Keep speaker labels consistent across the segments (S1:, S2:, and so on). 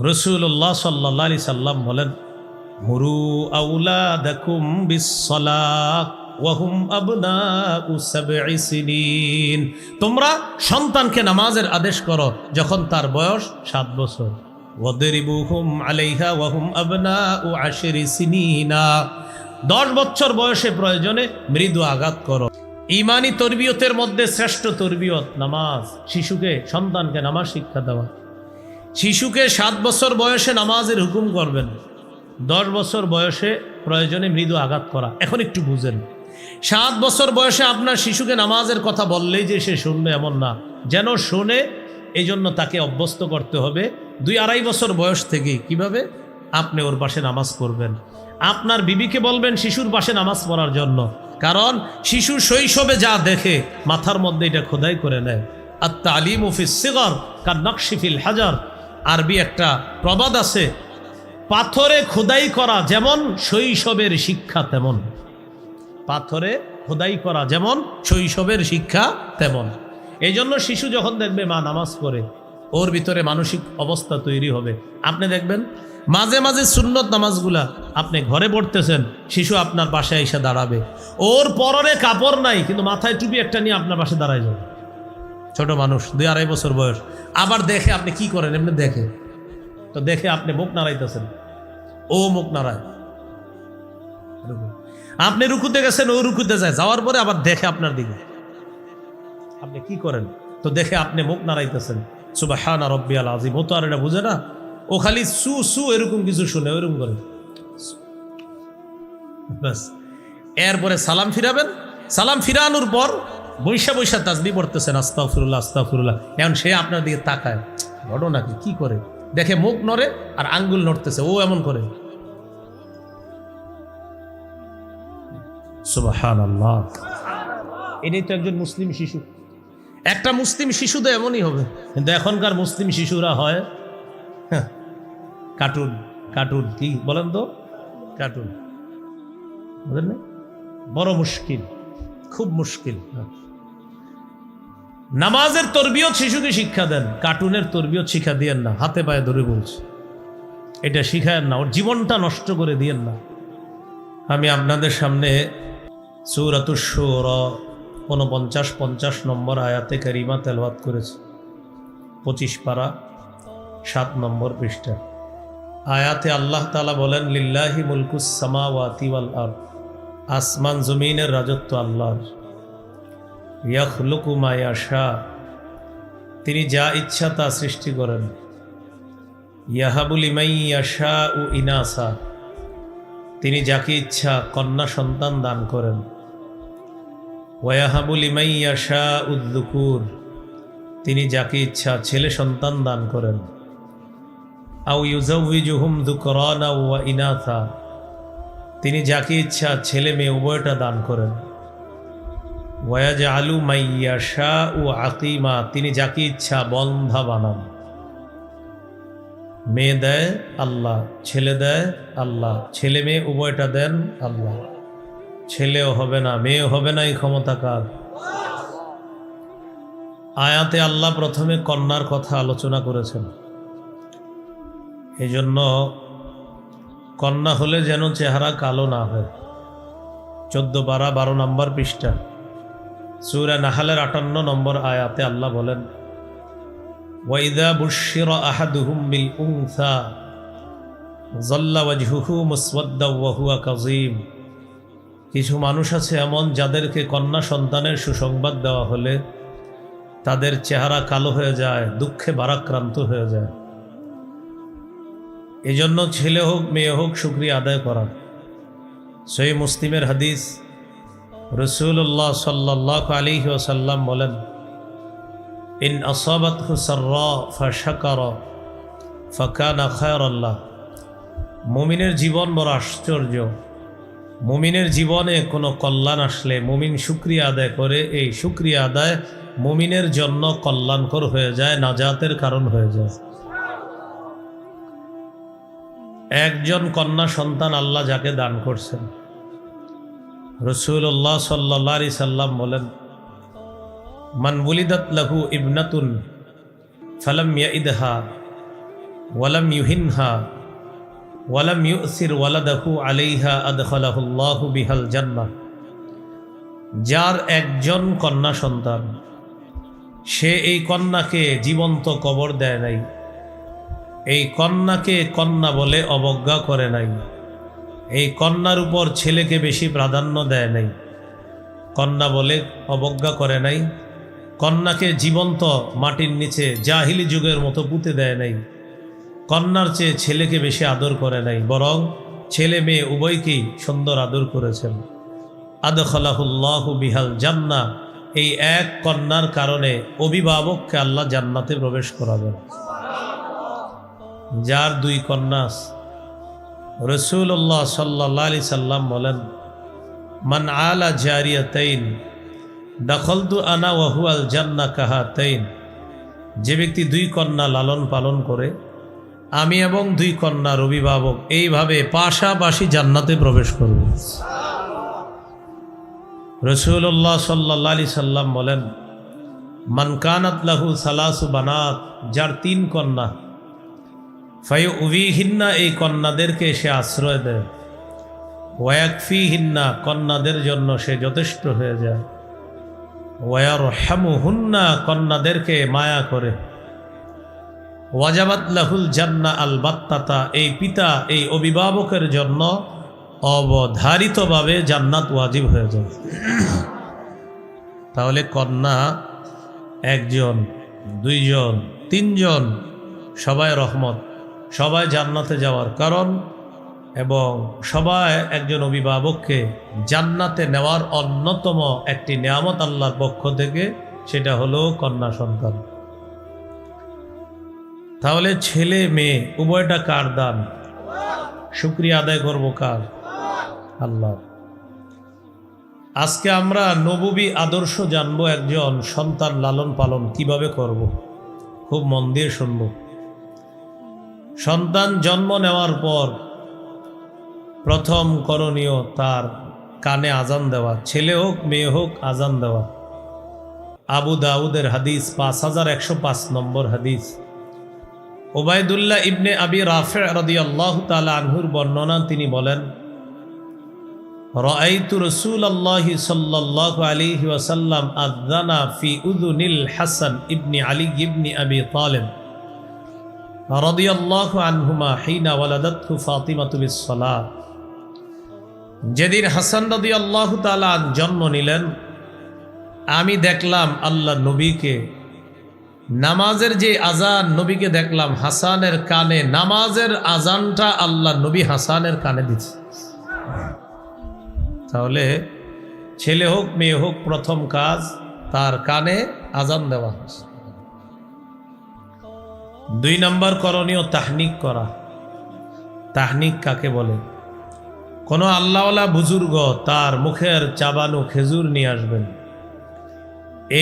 S1: রাসূলুল্লাহ সাল্লাল্লাহু আলাইহি সাল্লাম বলেন, মুরু আওলাদাকুম বিসসালাহ ওয়া হুম আবনাউ সাবঈ সিনিন। তোমরা সন্তানকে নামাজের আদেশ করো যখন তার বয়স 7 বছর। ওয়াদরিবুহুম আলাইহা ওয়া হুম আবনাউ 10 সিনিনা। 10 বছর বয়সে প্রয়োজনে মৃদু আঘাত করো। ঈমানি তরবিয়তের মধ্যে শ্রেষ্ঠ তরবিয়ত নামাজ। শিশুকে, সন্তানকে নামাজ শিক্ষা দেওয়া। শিশুকে 7 বছর বয়সে নামাজের হুকুম করবেন, 10 বছর বয়সে প্রয়োজনে মৃদু আঘাত করা। এখন একটু বুঝেন, 7 বছর বয়সে আপনার শিশুকে নামাজের কথা বললেই যে সে শুনবে এমন না, যেন শোনে এই জন্য তাকে অভ্যস্ত করতে হবে 2-2.5 বছর বয়স থেকে কিভাবে আপনি ওর পাশে নামাজ পড়বেন। আপনার বিবিকে বলবেন শিশুর পাশে নামাজ পড়ার জন্য, কারণ শিশু শৈশবে যা দেখে মাথার মধ্যে এটা খোদাই করে নেয়। আত-তালিমু ফিস সিগর কান-নাকশি ফিল হাজার। আরবি একটা প্রবাদ আছে, পাথরে খোদাই করা যেমন শৈশবের শিক্ষা তেমন। পাথরে খোদাই করা যেমন শৈশবের শিক্ষা তেমন। এই জন্য শিশু যখন দেখবে মা নামাজ পড়ে, ওর ভিতরে মানসিক অবস্থা তৈরি হবে। আপনি দেখবেন মাঝে মাঝে সুন্নত নামাজগুলা আপনি ঘরে পড়তেছেন, শিশু আপনার পাশে এসে দাঁড়াবে, ওর পরনে কাপড় নাই কিন্তু মাথায় টুপি একটা নিয়ে আপনার পাশে দাঁড়ায় যাবে। ছোট মানুষ, 2-2.5 বছর বয়স। আবার দেখে আপনি কি করেন, এমনি দেখে তো দেখে আপনি মুখ নাড়াইতেছেন, ও মুখ নাড়ায়। আপনি রুকুতে গেছেন, ও রুকুতে যায়, যাওয়ার পরে আবার দেখে আপনার দিকে, আপনি কি করেন তো দেখে আপনি মুখ নাড়াইতেছেন। সুবহানা রাব্বিয়াল আযীম। ও তো আর এটা বুঝে না, ও খালি সু সু এরকম কিছু শুনে, ওইরকম করে ব্যাস। এরপরে সালাম ফিরাবেন, সালাম ফিরানোর পর বৈশা বৈশা তাসবিহ পড়তেছেন, আস্তাগফিরুল্লাহ আস্তাগফিরুল্লাহ। এখন সে আপনার দিকে তাকায়, ঘটনাকে কি করে দেখে মুখ নড়ে আর আঙ্গুল নড়তেছে, ও এমন করে। সুবহানাল্লাহ। এটাই তো একজন মুসলিম শিশু। একটা মুসলিম শিশু তো এমনই হবে, কিন্তু এখনকার মুসলিম শিশুরা হয় কার্টুন। কার্টুন কি বলেন তো, কার্টুন বুঝলেন না? বড় মুশকিল, খুব মুশকিল। নামাজের তরবিয়ত শিশুকে শিক্ষা দেন, কার্টুনের তরবিয়ত শিক্ষা দিয়েন না। হাতে পায়ে ধরে বলছি, এটা শিখায়েন না, ওর জীবনটা নষ্ট করে দিয়েন না। আমি আপনাদের সামনে সূরাতুশ শুরা 49-50 নম্বর আয়াতে কারিমা তেলাওয়াত করেছি, 25 পারা 7 নম্বর পৃষ্ঠা। আয়াতে আল্লাহ তাআলা বলেন, লিল্লাহি মুলকুস সামাওয়াতি ওয়াল আরদ। আসমান জমিনের রাজত্ব আল্লাহর। ইয়াখলুকু মা ইয়াশা, তিনি যা ইচ্ছা তা সৃষ্টি করেন। ইয়াহাবু লিমান ইয়াশাউ ইনাসা, তিনি যাকে ইচ্ছা কন্যা সন্তান দান করেন। ওয়াহাবু লিমান ইয়াশাউ যুকুর, তিনি যাকে ইচ্ছা ছেলে সন্তান দান করেন। আও ইউজাউইজুহুম যুকরানা ওয়া ইনাসা, তিনি যাকে ইচ্ছা ছেলে মেয়ে উভয়টা দান করেন। ওয়ায়াজআলু মান ইয়াশাউ আকিমা, তিনি যাকে ইচ্ছা বন্ধা বানান। মেয়ে দেয় আল্লাহ, ছেলে দেয় আল্লাহ, ছেলে মেয়ে উভয়টা দেন আল্লাহ। ছেলেও হবে না মেয়েও হবে না, এই ক্ষমতা কার? আয়াতে আল্লাহ প্রথমে কন্যার কথা আলোচনা করেছেন। এই জন্য কন্যা হলে যেন চেহারা কালো না হয়। 14 পারা 12 নম্বর পৃষ্ঠা সূরা নাহলের 58 নম্বর আয়াতে আল্লাহ বলেন, ওয়াইদা বুশিরা আহাদুহুম বিল উনসা যাল্লা ওয়াজহুহু মুসওয়াদ্দা ওয়া হুয়া কাযীম। কিছু মানুষ আছে এমন, যাদেরকে কন্যা সন্তানের সুসংবাদ দেওয়া হলে তাদের চেহারা কালো হয়ে যায়, দুঃখে ভারাক্রান্ত হয়ে যায়। এই জন্য ছেলে হোক মেয়ে হোক শুকরিয়া আদায় করা। সহিহ মুসলিমের হাদিস, রাসূলুল্লাহ সাল্লাল্লাহু আলাইহি ওয়াসাল্লাম বলেন, ইন আসাবাতহু সাররা ফাশাকারা ফাকানা খায়রাল লাহ। মুমিনের জীবন বড় আশ্চর্য। মুমিনের জীবনে কোনো কল্যাণ আসলে মুমিন শুকরিয়া আদায় করে, এই শুকরিয়া আদায় মুমিনের জন্য কল্যাণকর হয়ে যায়, নাজাতের কারণ হয়ে যায়। একজন কন্যা সন্তান আল্লাহ যাকে দান করছেন, রাসূলুল্লাহ সাল্লাল্লাহু আলাইহি সাল্লাম বলেন, মান ওয়ালিদাত লাহু ইবনাতুন ফালাম ইয়াইদহা ওয়ালাম ইউহিনহা ওয়ালাম ইউসির ওয়ালাদাহু আলাইহা আদখালাহুল্লাহু বিহাল জান্নাহ। যার একজন কন্যা সন্তান, সে এই কন্যাকে জীবন্ত কবর দেয় নাই, এই কন্যাকে কন্যা বলে অবজ্ঞা করে নাই, এই কন্যার উপর ছেলেকে বেশি প্রাধান্য দেয় নাই, কন্যা বলে অবজ্ঞা করে নাই, কন্যাকে জীবন্ত মাটির নিচে জাহিলি যুগের মতো পুঁতে দেয় নাই, কন্যার চেয়ে ছেলেকে বেশি আদর করে নাই, বরং ছেলে মেয়ে উভয়কেই সুন্দর আদর করেছেন। আদখালাহুল্লাহু বিহাল জান্নাহ, এই এক কন্যার কারণে অভিভাবককে আল্লাহ জান্নাতে প্রবেশ করাবেন। যার দুই কন্যা, রাসূলুল্লাহ সাল্লাল্লাহু আলাইহি সাল্লাম বলেন, মান আলা জারিয়াতাইন দাখালতু আনা ওয়া হুয়াল জান্নাহ কাহাতাইন। যে ব্যক্তি দুই কন্যা লালন পালন করে, আমি এবং দুই কন্যার অভিভাবক এইভাবে পাশাপাশি জান্নাতে প্রবেশ করব। রাসূলুল্লাহ সাল্লাল্লাহু আলাইহি সাল্লাম বলেন, মান কানাত লাহু সালাসু বানাত, যার তিন কন্যা, ফায়ুযিহিন্না, এই কন্যাদেরকে সে আশ্রয় দেয়, ওয়ায়াকফিহিন্না, কন্যাদের জন্য সে যথেষ্ট হয়ে যায়, ওয়ায়ারহামুহুন্না, কন্যাদেরকে মায়া করে, ওয়াজাবাত লাহুল জান্নাহ আল বাত্তাতা, এই পিতা এই অভিভাবকের জন্য অবধারিতভাবে জান্নাত ওয়াজিব হয়ে যায়। তাহলে কন্যা একজন, দুইজন, তিনজন, সবাই রহমত, সবাই জান্নাতে যাওয়ার কারণ, এবং সবাই একজন অভিভাবককে জান্নাতে নেওয়ার অন্যতম একটি নিয়ামত আল্লাহর পক্ষ থেকে, সেটা হলো কন্যা সন্তান। তাহলে ছেলে মেয়ে উভয়টা কার দান? শুকরিয়া আদায় করবো কার? আল্লাহ। আজকে আমরা নববী আদর্শ জানবো, একজন সন্তান লালন পালন কিভাবে করব। খুব মন দিয়ে শুনব। সন্তান জন্ম নেওয়ার পর প্রথম করণীয় তার কানে আজান দেওয়া, ছেলে হোক মেয়ে হোক আজান দেওয়া। আবু দাউদের হাদিস 5105 নম্বর হাদিস। উবাইদুল্লাহ ইবনে আবি রাফি রাদিয়াল্লাহু তাআলা আনহুর বর্ণনা, তিনি বলেন, রাআইতু রাসূলুল্লাহি সাল্লাল্লাহু আলাইহি ওয়াসাল্লাম আযানা ফি উযুনিল হাসান ইবনে আলী ইবনে আবি তালিব রাদিয়াল্লাহু আনহুমা হিনা ওয়ালাদাতহু ফাতিমাতু বিস-সালাত। যেদিন হাসান রাদিয়াল্লাহু তাআলা জন্ম নিলেন, আমি দেখলাম আল্লাহ নবীকে নামাজের যে আজান, নবীকে দেখলাম হাসানের কানে নামাজের আজানটা আল্লাহ নবী হাসানের কানে দিচ্ছে। তাহলে ছেলে হোক মেয়ে হোক, প্রথম কাজ তার কানে আজান দেওয়া। 2 নম্বর করণীয় তাহনিক করা। তাহনিক কাকে বলে? কোনো আল্লাহওয়ালা বুজুর্গ তার মুখের চাবানো খেজুর নিয়ে আসবেন,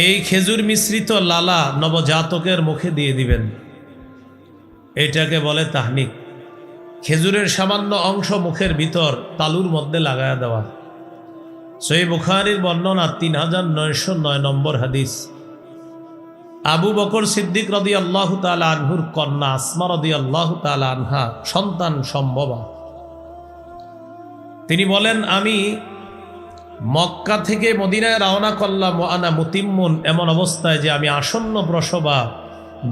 S1: এই খেজুর মিশ্রিত লালা নবজাতকের মুখে দিয়ে দিবেন, এটাকে বলে তাহনিক। খেজুরের সামান্য অংশ মুখের ভিতর তালুর মধ্যে লাগায়া দেওয়া। সহিহ বুখারীর বর্ণনা 3909 নম্বর হাদিস। আবু বকর সিদ্দিক রাদিয়াল্লাহু তাআলা আনহুর কন্যা আসমা রাদিয়াল্লাহু তাআলা আনহা সন্তান সম্ভবা। তিনি বলেন, আমি মক্কা থেকে মদিনায় রওনা করলাম আনা মুতিম্মুন, এমন অবস্থায় যে আমি আসন্ন প্রসবা,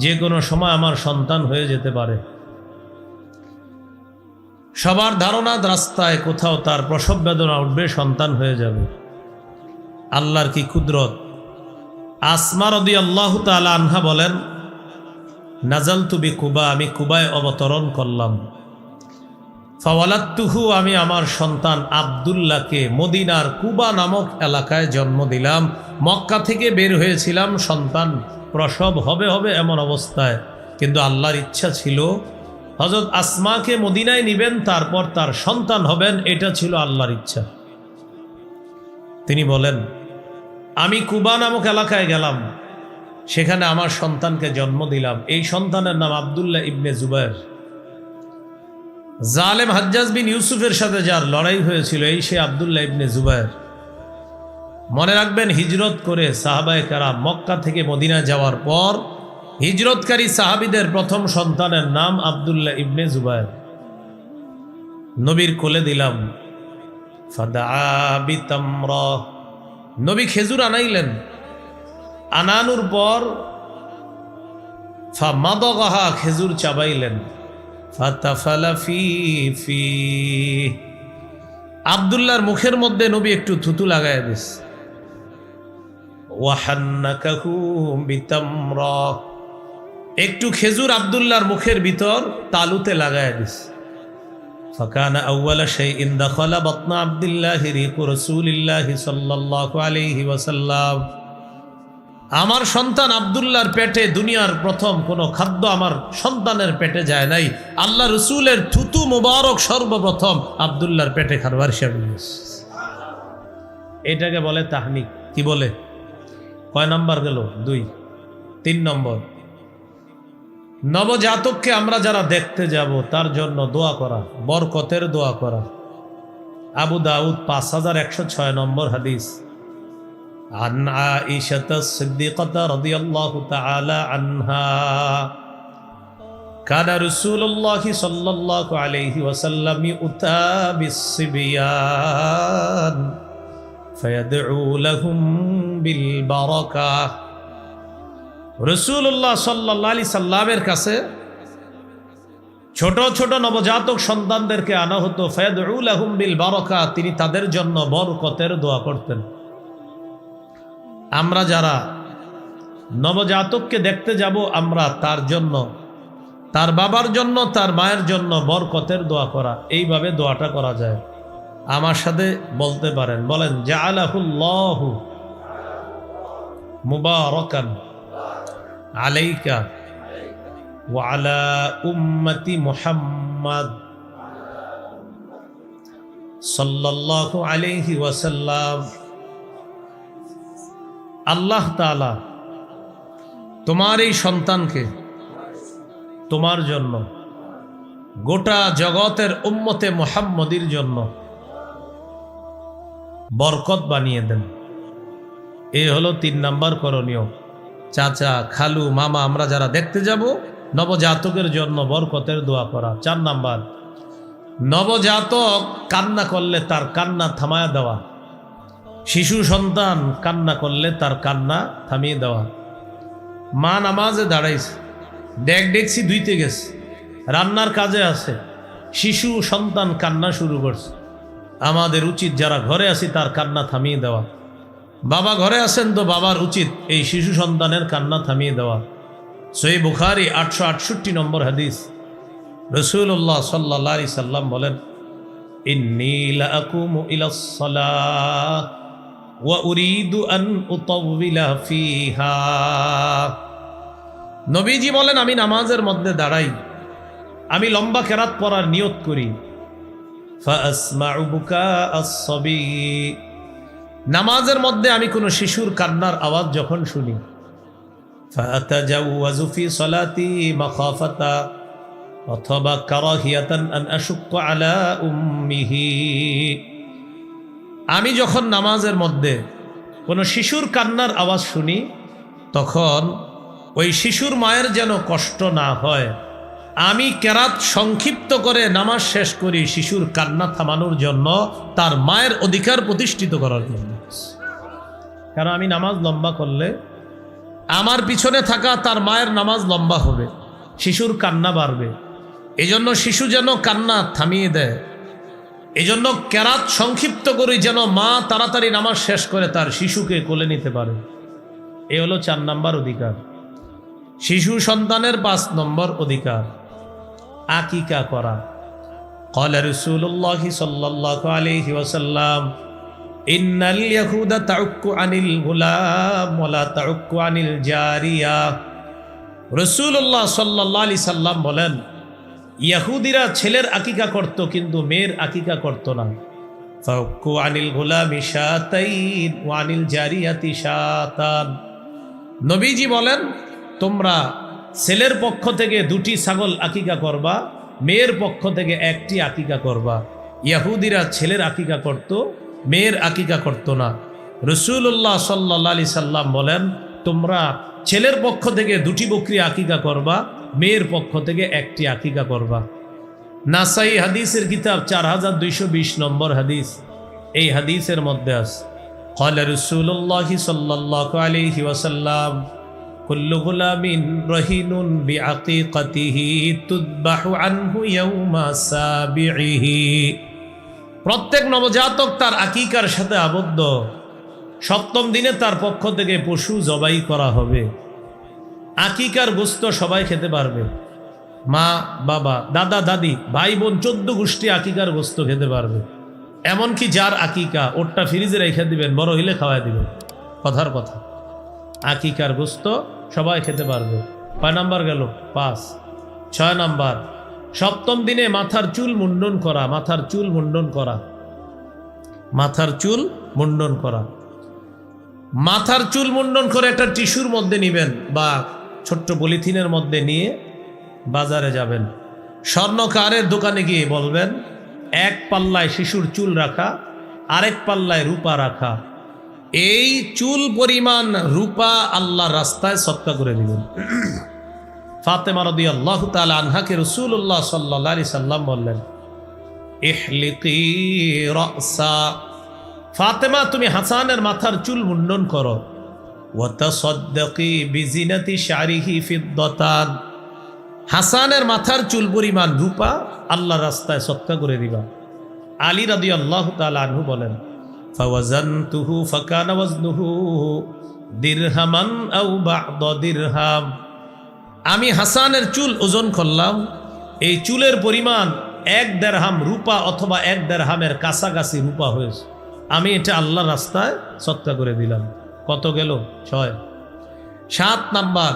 S1: যে কোনো সময় আমার সন্তান হয়ে যেতে পারে। সবার ধারণা রাস্তায় কোথাও তার প্রসব বেদনা উঠবে, সন্তান হয়ে যাবে। আল্লাহর কি কুদরত! আসমা রাদিয়াল্লাহু তাআলা আনহা বলেন, নাজালতু বিকুবা, আমি কুবায় অবতরণ করলাম। ফাওয়ালাদতুহু, আমি আমার সন্তান আব্দুল্লাহকে মদিনার কুবা নামক এলাকায় জন্ম দিলাম। মক্কা থেকে বের হয়েছিলাম, সন্তান প্রসব হবে এমন অবস্থায়, কিন্তু আল্লাহর ইচ্ছা ছিল হযরত আসমাকে মদিনায় নিবেন, তারপর তার সন্তান হবেন, এটা ছিল আল্লাহর ইচ্ছা। তিনি বলেন, আমি কুবা নামক এলাকায় গেলাম, সেখানে আমার সন্তানকে জন্ম দিলাম। এই সন্তানের নাম আব্দুল্লাহ ইবনে জুবায়ের। জালেম হাজ্জাজ বিন ইউসুফের সাথে যার লড়াই হয়েছিল, এই সে আব্দুল্লাহ ইবনে জুবায়ের। মনে রাখবেন, হিজরত করে সাহাবায়ে কেরাম মক্কা থেকে মদিনা যাওয়ার পর হিজরতকারী সাহাবীদের প্রথম সন্তানের নাম আব্দুল্লাহ ইবনে জুবায়ের। নবীর কোলে দিলাম। ফাদআ বিতামরা, নবী খেজুর আনাইলেন। আনানুর পর ফামাদাগাহা, খেজুর চাবাইলেন। ফাতাফালা ফি, আব্দুল্লাহর মুখের মধ্যে নবী একটু থুতু লাগায় দিস। ওয়াহান্নাকাহু বিতামরা, একটু খেজুর আব্দুল্লাহর মুখের ভিতর তালুতে লাগায় দিস। ফাকানা আউওয়ালা শাইইন দাখালা বাতনা আব্দুল্লাহি রিকু রাসূলিল্লাহি সাল্লাল্লাহু আলাইহি ওয়াসাল্লাম, আমার সন্তান আব্দুল্লাহর পেটে দুনিয়ার প্রথম কোনো খাদ্য আমার সন্তানের পেটে যায় নাই। আল্লাহ রসুলের থুতু মুবারক সর্বপ্রথম আব্দুল্লাহর পেটে খাবার হিসাবে। এটাকে বলে তাহনিক। কি বলে? কয় নাম্বার গেল? 2। 3 নম্বর, নবজাতককে আমরা যারা দেখতে যাব তার জন্য দোয়া করা, বরকতের দোয়া করা। আবু দাউদ 5106 নম্বর হাদিস। عن عائشة الصديقة رضي الله تعالى عنها كان رسول الله صلى الله عليه وسلم يؤتى بالصبيان فيدعو لهم بالبركة। রাসূলুল্লাহ সাল্লাল্লাহু আলাইহি সাল্লামের কাছে ছোট ছোট নবজাতক সন্তানদেরকে আনা হতো। ফায়াদউ লাহুম বিল বারাকা, তিনি তাদের জন্য বরকতের দোয়া করতেন। আমরা যারা নবজাতককে দেখতে যাব, আমরা তার জন্য, তার বাবার জন্য, তার মায়ের জন্য বরকতের দোয়া করা। এইভাবে দোয়াটা করা যায়। আমার সাথে বলতে পারেন, বলেন জাআলাহুল্লাহু মুবারাকান আলাইকা ওয়া আলা উম্মতি মুহাম্মাদ সাল্লাল্লাহু আলাইহি ওয়াসাল্লাম। আল্লাহ তাআলা তোমার এই সন্তানকে তোমার জন্য, গোটা জগতের উম্মতে মুহাম্মদীর জন্য বরকত বানিয়ে দেন। এই হলো 3 নাম্বার করণীয়। চাচা, খালু, মামা আমরা যারা দেখতে যাব, নবজাতকের জন্য বরকতের দোয়া করা। 4 নাম্বার, নবজাতক কান্না করলে তার কান্না থামায়া দেওয়া। শিশু সন্তান কান্না করলে তার কান্না থামিয়ে দেওয়া। মা নামাজে দাঁড়াইছে, ডেকছি ধুইতে গেছে, রান্নার কাজে আছে, শিশু সন্তান কান্না শুরু করছে। আমাদের উচিত যারা ঘরে আছি তার কান্না থামিয়ে দেওয়া। বাবা ঘরে আছেন তো বাবার উচিত এই শিশু সন্তানের কান্না থামিয়ে দেওয়া। সহিহ বুখারী 868 নম্বর হাদিস। রাসূলুল্লাহ সাল্লাল্লাহু আলাইহি সাল্লাম বলেন, ইন্নী লাআকুমু ইলাস সালাহ ওয়া উরিদু আন উতাওবিলা ফিহা। নবীজি বলেন, আমি নামাজের মধ্যে দাঁড়াই, আমি লম্বা কেরাত পড়ার নিয়ত করি। ফাআসমাউ বুকা আস-সাবী, নামাজের মধ্যে আমি কোনো শিশুর কান্নার আওয়াজ যখন শুনি, ফাআতাজাওয়াজু ফি সালাতি মাখাফাতা অথবা কারাহিয়াতান আন আশুক্কা আলা উম্মিহি, আমি যখন নামাজের মধ্যে কোনো শিশুর কান্নার আওয়াজ শুনি, তখন ওই শিশুর মায়ের যেন কষ্ট না হয়, আমি কেরাত সংক্ষিপ্ত করে নামাজ শেষ করি শিশুর কান্না থামানোর জন্য, তার মায়ের অধিকার প্রতিষ্ঠিত করার জন্য। কারণ আমি নামাজ লম্বা করলে আমার পিছনে থাকা তার মায়ের নামাজ লম্বা হবে, শিশুর কান্না বাড়বে। এজন্য শিশু যেন কান্না থামিয়ে দেয়, এজন্য কেরাত সংক্ষিপ্ত করি যেন মা তাড়াতাড়ি নামাজ শেষ করে তার শিশুকে কোলে নিতে পারে। এ হলো 4 নাম্বার অধিকার। শিশু সন্তানের 5 নম্বর অধিকার, আকিকা করা। قال رسول الله صلى الله عليه وسلم إن اليهود تعك عن الغلام ولا تعك عن الجارية। রাসূলুল্লাহ সাল্লাল্লাহু আলাইহি সাল্লাম বলেন, ইহুদিরা ছেলের আকিকা করত কিন্তু মেয়ের আকিকা করত না। ফাউকু আনিল গুলামি শাতাইন ওয়া আনিল জারিয়াতি শাতান। নবীজি বলেন, তোমরা ছেলের পক্ষ থেকে 2টি ছাগল আকিকা করবা, মেয়ের পক্ষ থেকে 1টি আকিকা করবা। ইহুদিরা ছেলের আকিকা করত, মেয়ের আকিকা করত না। রাসূলুল্লাহ সাল্লাল্লাহু আলাইহি সাল্লাম বলেন, তোমরা ছেলের পক্ষ থেকে 2টি বকরি আকিকা করবা, মেয়ের পক্ষ থেকে 1টি আকিকা করবা। নাসাই হাদিসের কিতাব 4220 নম্বর হাদিস। এই হাদিসের মধ্যে আছে ক্বালা রাসূলুল্লাহি সাল্লাল্লাহু আলাইহি ওয়াসাল্লাম কুল্লু গুলামিন রহিনুন বিআকিকাতিহি তুযবাহু আনহু ইয়াওমা সাবিহি। প্রত্যেক নবজাতক তার আকিকার সাথে আবদ্ধ, 7ম দিনে তার পক্ষ থেকে পশু জবাই করা হবে। আকিকার গোশত সবাই খেতে পারবে, মা বাবা দাদা দাদি ভাই বোন 14 গোষ্ঠী আকিকার গোশত খেতে পারবে। এমনকি যার আকিকা ওরটা ফ্রিজে রেখে দিবেন, বড় হইলে খাওয়াই দিবেন। কথার কথা, আকিকার গোশত সবাই খেতে পারবে। 5 নাম্বার গেল, 5। 6 নাম্বার, 7ম দিনে মাথার চুল মুন্ডন করা। মাথার চুল মুন্ডন করা, মাথার চুল মুন্ডন করা। মাথার চুল মুন্ডন করে একটা টিস্যুর মধ্যে নিবেন বা ছোট্ট পলিথিনের মধ্যে নিয়ে বাজারে যাবেন, স্বর্ণকারের দোকানে গিয়ে বলবেন 1 পাল্লায় শিশুর চুল রাখা, আরেক পাল্লায় রূপা রাখা। এই চুল পরিমাণ রূপা আল্লাহর রাস্তায় সদকা করে দিবেন। ফাতেমা রাদিয়াল্লাহু তাআলা আনহাকে রাসূলুল্লাহ সাল্লাল্লাহু আলাইহি সাল্লাম বললেন, ইহলিকি রাসা, ফাতেমা তুমি হাসানের মাথার চুল মুন্ডন করো। ওয়া তাসাদ্দাকি বিজিনাতি শারিহি ফিদ্দাতান, হাসানের মাথার চুল পরিমাণ রূপা আল্লাহর রাস্তায় সদকা করে দিবা। আলী রাদিয়াল্লাহু তাআলা আনহু বলেন, ফাওয়াজানতুহু ফাকানা ওয়াজনুহু দিরহামান আও বা'দা দিরহাম, আমি হাসানের চুল ওজন করলাম, এই চুলের পরিমাণ 1 দিরহাম রূপা অথবা 1 দিরহামের কাছাকাছি রূপা হয়েছে। আমি এটা আল্লাহর রাস্তায় সদকা করে দিলাম। কত গেল? 6। 7 নাম্বার,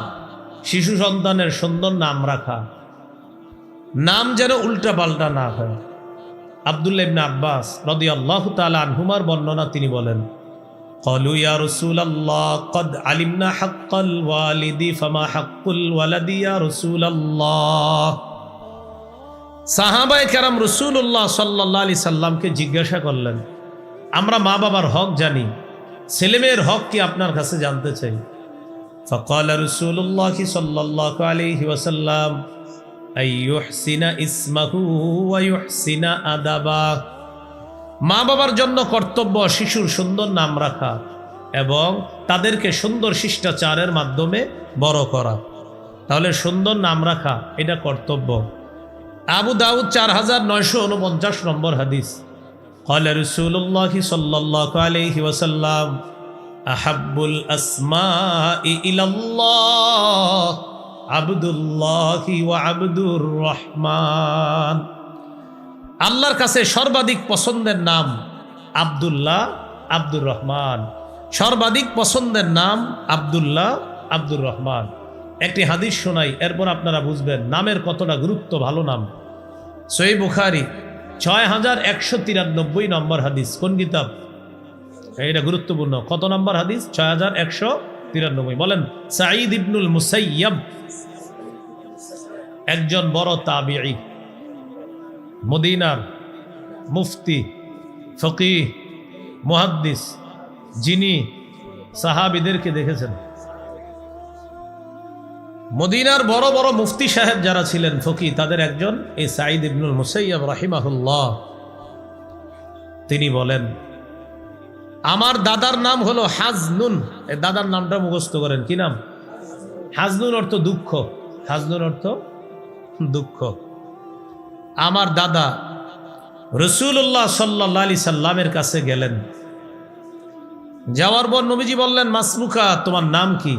S1: শিশু সন্তানের সুন্দর নাম রাখা, নাম যেন উল্টা পাল্টা না হয়। আব্দুল্লাহ ইবনে আব্বাস রাদিয়াল্লাহু তাআলা আনহুমার বর্ণনা, তিনি বলেন, ক্বালু ইয়া রাসূলাল্লাহ ক্বাদ আলিমনা হাক্কাল ওয়ালিদি ফামা হাক্কুল ওয়ালাদি ইয়া রাসূলাল্লাহ। সাহাবায়ে কেরাম রাসূলুল্লাহ সাল্লাল্লাহু আলাইহি সাল্লামকে জিজ্ঞাসা করলেন, আমরা মা বাবার হক জানি, ছেলেমেয়ের হক কি আপনার কাছে জানতে চাই। فقال رسول الله صلى الله عليه وسلم أن يحسن اسمه ويحسن أدبه, মা বাবার জন্য কর্তব্য শিশুর সুন্দর নাম রাখা এবং তাদেরকে সুন্দর শিষ্টাচারের মাধ্যমে বড় করা। তাহলে সুন্দর নাম রাখা এটা কর্তব্য। আবু দাউদ 4949 নম্বর হাদিস। قال رسول الله صلى الله عليه وسلم আহাব্বুল আসমাই ইলাল্লাহ আবদুল্লাহি ওয়া আবদুর রহমান, আল্লাহর কাছে সর্বাধিক পছন্দের নাম আব্দুল্লাহ, আব্দুর রহমান। সর্বাধিক পছন্দের নাম আব্দুল্লাহ, আব্দুর রহমান। একটি হাদিস শোনাই, এরপর আপনারা বুঝবেন নামের কতটা গুরুত্ব। ভালো নাম, সহিহ বুখারী 6193 নম্বর হাদিস। কোন কিতাব? এটা গুরুত্বপূর্ণ। কত নম্বর হাদিস? 6193। বলেন, সাঈদ ইবনুল মুসাইয়্যিব একজন বড় তাবিঈ, মদিনার মুফতি, ফকিহ, মুহাদ্দিস, যিনি সাহাবীদেরকে দেখেছেন। মদিনার বড় বড় মুফতি সাহেব যারা ছিলেন, ফকিহ, তাদের একজন এই সাঈদ ইবনুল মুসাইয়্যিব রাহিমাহুল্লাহ। তিনি বলেন, আমার দাদার নাম হলো হাজনুন। এই দাদার নামটা মুখস্থ করেন, কি নাম? হাজনুন অর্থ দুঃখ। হাজনুন অর্থ দুঃখ। আমার দাদা রাসূলুল্লাহ সাল্লাল্লাহু আলাইহি সাল্লামের কাছে গেলেন। যাওয়ার পর নবীজি বললেন, মাসমুকা, তোমার নাম কি?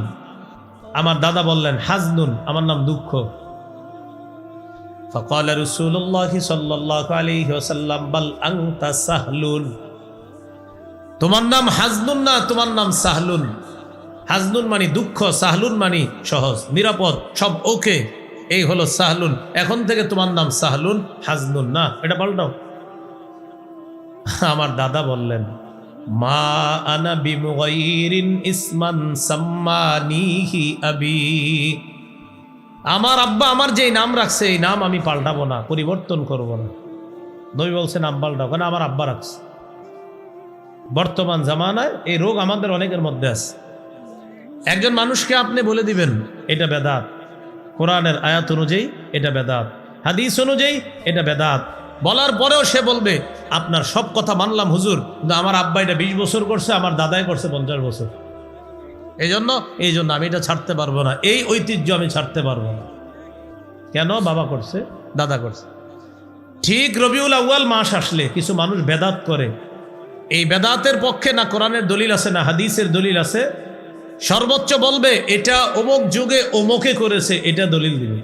S1: আমার দাদা বললেন, হাজনুন, আমার নাম দুঃখ। ফাকালা রাসূলুল্লাহ সাল্লাল্লাহু আলাইহি ওয়াসাল্লাম, বাল আনতা সাহলুন, তোমার নাম হাজনুন না, তোমার নাম সাহলুন। হাজনুন মানে দুঃখ, সাহলুন মানে সহজ, নিরাপদ, সব ওকে। এই হলো সাহলুন। এখন থেকে তোমার নাম সাহলুন, হাজনুন না, এটা পাল্টাও। আমার দাদা বললেন, মা আনা বিমুগাইরিন ইসমান সাম্মানিহি আবি, আমার আব্বা আমার যেই নাম রাখছে এই নাম আমি পাল্টাবো না, পরিবর্তন করব না। নবী বলছে নাম পাল্টাও, কেন? আমার আব্বা রাখছে। বর্তমান জামানায় এই রোগ আমাদের অনেকের মধ্যে আছে। একজন মানুষকে আপনি বলে দিবেন এটা বেদাত, কোরআনের আয়াত অনুযায়ী এটা বেদাত, হাদিস অনুযায়ী এটা বেদাত, বলার পরেও সে বলবে আপনার সব কথা মানলাম হুজুর, কিন্তু আমার আব্বা এটা 20 বছর করছে, আমার দাদাই করছে 50 বছর, এই জন্য আমি এটা ছাড়তে পারবো না, এই ঐতিহ্য আমি ছাড়তে পারবো না। কেন? বাবা করছে, দাদা করছে। ঠিক রবিউল আউয়াল মাস আসলে কিছু মানুষ বেদাত করে। এই বেদাতের পক্ষে না কোরআনের দলিল আছে না হাদিসের দলিল আছে, সর্বোচ্চ বলবে এটা অমুক যুগে অমুকে করেছে, এটা দলিল দিবে।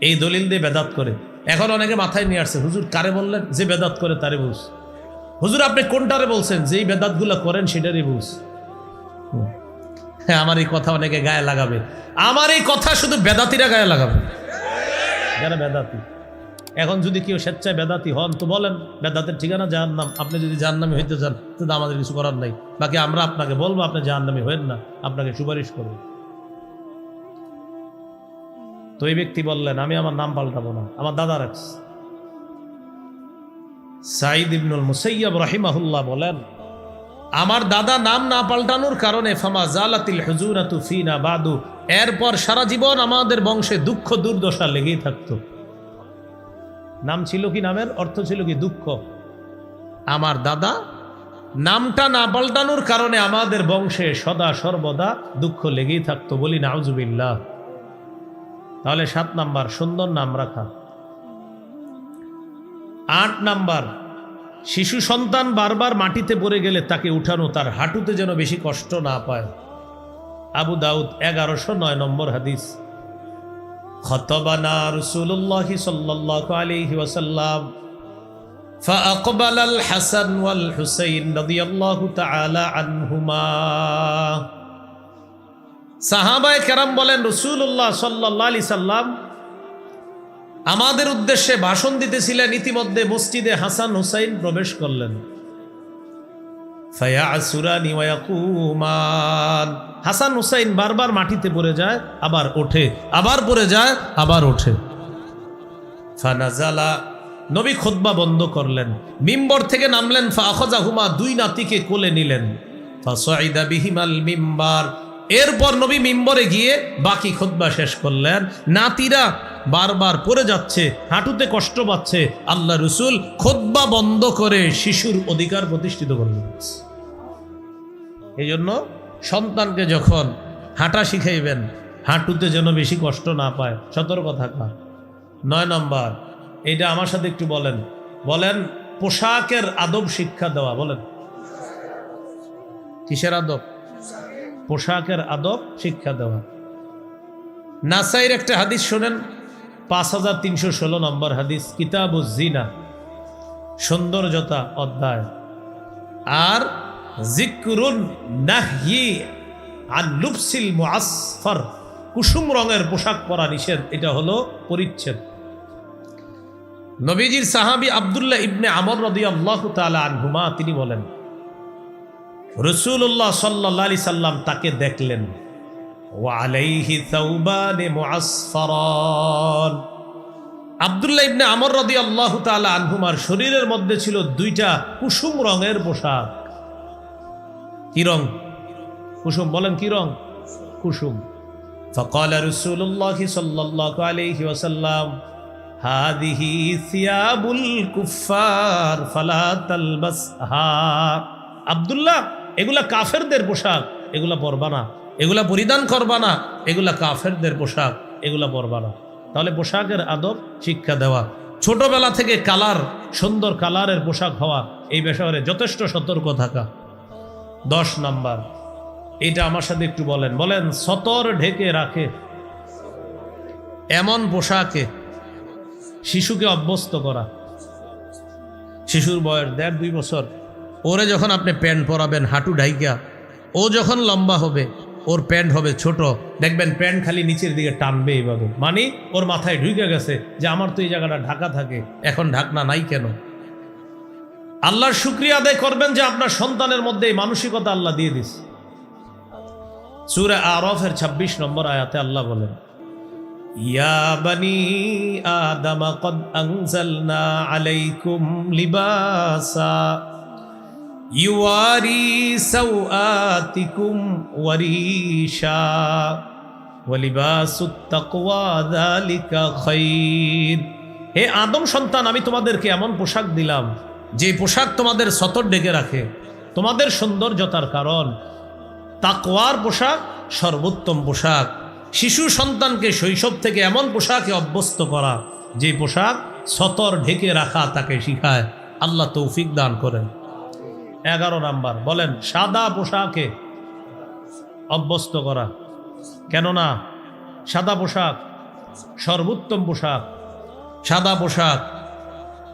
S1: এই দলিল দিয়ে বেদাত করে। এখন অনেকে মাথায় নিয়ে আসছে, হুজুর কারে বললেন? যে বেদাত করে তারে বুঝ। হুজুর আপনি কোনটারে বলছেন? যেই বেদাতগুলো করেন সেটারই বুঝ। হ্যাঁ, আমার এই কথা অনেকে গায়ে লাগাবে, আমার এই কথা শুধু বেদাতিরা গায়ে লাগাবে, যারা বেদাতি। এখন যদি কেউ স্বেচ্ছায় বেদাতি হন তো বলেন বেদাতের ঠিকানা জাহান্নাম, আপনি যদি জাহান্নামী হইতে চান তো আমাদের কিছু করার নাই, বাকি আমরা আপনাকে বলবো আপনি জাহান্নামী হবেন না, আপনাকে সুপারিশ করব। তো এই ব্যক্তি বললেন আমি আমার নাম পাল্টাবো না, আমার দাদা রাখছে। সাঈদ ইবনুল মুসাইয়্যিব রাহিমাহুল্লাহ বলেন আমার দাদা নাম না পাল্টানোর কারণে ফামা জালাতিল হুজুরাতু ফিনা বাদু, এরপর সারা জীবন আমাদের বংশে দুঃখ দুর্দশা লেগেই থাকতো। নাম ছিল কি? নামের অর্থ ছিল কি? দুঃখ। আমার দাদা নামটা না পাল্টানোর কারণে আমাদের বংশে সদা সর্বদা দুঃখ লেগেই থাকতো। বলি নাউজুবিল্লাহ। তাহলে 7 নাম্বার সুন্দর নাম রাখা। 8 নাম্বার শিশু সন্তান বারবার মাটিতে পড়ে গেলে তাকে উঠানো, তার হাঁটুতে যেন বেশি কষ্ট না পায়। আবু দাউদ 1109 নম্বর হাদিস। খতবানা রাসূলুল্লাহ সাল্লাল্লাহু আলাইহি ওয়াসাল্লাম ফাআকবালাল হাসান ওয়াল হুসাইন রাদিয়াল্লাহু তাআলা আনহুমা। সাহাবায়ে কেরাম বলেন রাসূলুল্লাহ সাল্লাল্লাহু আলাইহি সাল্লাম আমাদের উদ্দেশ্যে ভাষণ দিতেছিলেন, ইতিমধ্যে মসজিদে হাসান হুসাইন প্রবেশ করলেন। ফায়াসুরানি ওয়া ইয়াকুমান, হাসান হুসাইন বারবার মাটিতে পড়ে যায় আবার ওঠে, আবার পড়ে যায় আবার ওঠে। ফানাজালা, নবী খুতবা বন্ধ করলেন, মিম্বর থেকে নামলেন। ফাআখাযাহুমা, 2 নাতিকে কোলে নিলেন। ফাসাইদা বিহিমাল মিম্বার, এরপর নবী মিম্বরে গিয়ে বাকি খুতবা শেষ করলেন। নাতিরা বারবার পড়ে যাচ্ছে, হাঁটুতে কষ্ট পাচ্ছে, আল্লাহ রসুল খুতবা বন্ধ করে শিশুর অধিকার প্রতিষ্ঠিত করলেন। এই জন্য সন্তানকে যখন হাঁটা শিখাইবেন হাঁটুতে যেন বেশি কষ্ট না পায়, সতর্ক থাকা। 9 নম্বর, এটা আমার সাথে একটু বলেন, পোশাকের আদব শিক্ষা দেওয়া। বলেন কিসের আদব? পোশাকের আদব শিক্ষা দেওয়া। নাসাইর একটা হাদিস শোনেন, 5316 নম্বর হাদিস, কিতাবুজ জিনা, সৌন্দর্যতা অধ্যায়। আর যিকরুন নাহয়ি আন লুবসিল মুআসফার, কুসুম রঙের পোশাক পরা নিষেধ, এটা হলো পরিচ্ছেদ। নবীজির সাহাবী আব্দুল্লাহ ইবনে আমর রাদিয়াল্লাহু তাআলা আনহুমা তিনি বলেন রাসূলুল্লাহ সাল্লাল্লাহু আলাইহি সাল্লাম তাকে দেখলেন, ওয়া আলাইহি সাওবান মুআসফারান। আব্দুল্লাহ ইবনে আমর রাদিয়াল্লাহু তাআলা আনহুমার শরীরের মধ্যে ছিল 2টা কুসুম রঙের পোশাক। কি রং? কুসুম। বলেন কি রং? কুসুম। ফাকালা রাসূলুল্লাহ সাল্লাল্লাহু আলাইহি ওয়াসাল্লাম হাদিহি সিয়াবুল কুফফার ফালা তালবাসহা। আব্দুল্লাহ, এগুলা কাফেরদের পোশাক, এগুলা পরবা না, এগুলা পরিধান করবা না, এগুলা কাফেরদের পোশাক, এগুলা পরবা না। তাহলে পোশাকের আদব শিক্ষা দেওয়া, ছোটবেলা থেকে সুন্দর কালারের পোশাক হওয়া, এই বিষয়ে যথেষ্ট সতর্ক থাকা। 10 নাম্বার, এটা আমার সাথে একটু বলেন সতর ঢেকে রাখে এমন পোশাকে শিশুকে অভ্যস্ত করা। শিশুর বয়স 1.5-2 বছর, ওরে যখন আপনি প্যান্ট পরাবেন হাঁটু ঢাইকা, ও যখন লম্বা হবে ওর প্যান্ট হবে ছোট, দেখবেন প্যান্ট খালি নিচের দিকে টানবে এইভাবে, মানে ওর মাথায় ঢুকে গেছে যে আমার তো এই জায়গাটা ঢাকা থাকে, এখন ঢাকনা নাই কেন? আল্লাহর শুকরিয়া আদায় করবেন যে আপনার সন্তানের মধ্যে এই মানসিকতা আল্লাহ দিয়ে দিছে। সূরা আরাফের 26 নম্বর আয়াতে আল্লাহ বলেন, ইয়া বানি আদম, কদ আনজালনা আলাইকুম লিবাসা ইউয়ারি সাওআতিকুম ওয়ারিশা ওয়ালিবাসুত তাকওয়া যালিকা খায়র। হে আদম সন্তান, আমি তোমাদেরকে এমন পোশাক দিলাম যে পোশাক তোমাদের সতর ঢেকে রাখে, তোমাদের সৌন্দর্যতার কারণ। তাকওয়ার পোশাক সর্বোত্তম পোশাক। শিশু সন্তানকে শৈশব থেকে এমন পোশাকে অভ্যস্ত করা যে পোশাক সতর ঢেকে রাখা তাকে শিখায়। আল্লাহ তৌফিক দান করেন। 11 নাম্বার, বলেন সাদা পোশাকে অভ্যস্ত করা। কেননা সাদা পোশাক সর্বোত্তম পোশাক। সাদা পোশাক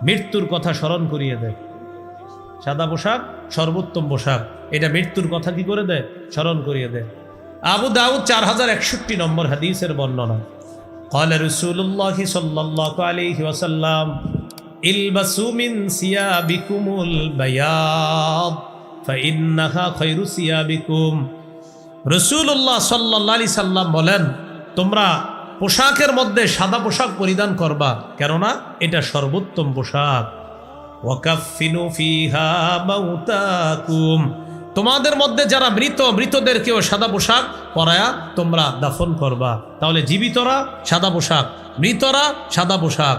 S1: মৃত্যুর কথা স্মরণ করিয়ে দেয়। সাদা পোশাক সর্বোত্তম পোশাক, এটা মৃত্যুর কথা কি করে দেয়? স্মরণ করিয়ে দেয়। আবু দাউদ 4061 নম্বর হাদিসের বর্ণনা। ক্বালা রাসূলুল্লাহি সাল্লাল্লাহু আলাইহি ওয়াসাল্লাম ইলবাসু মিন সিয়াবিকুমুল বায়াদ ফাইন্নাহা খায়রু সিয়াবিকুম। রাসূলুল্লাহ সাল্লাল্লাহু আলাইহি সাল্লাম বলেন, তোমরা পোশাকের মধ্যে সাদা পোশাক পরিধান করবা, কেননা এটা সর্বোত্তম পোশাক। ওয়াকাফিনু ফিহা মাউতাকুম, তোমাদের মধ্যে যারা মৃতদেরকেও সাদা পোশাক পরায়া তোমরা দাফন করবা। তাহলে জীবিতরা সাদা পোশাক, মৃতরা সাদা পোশাক।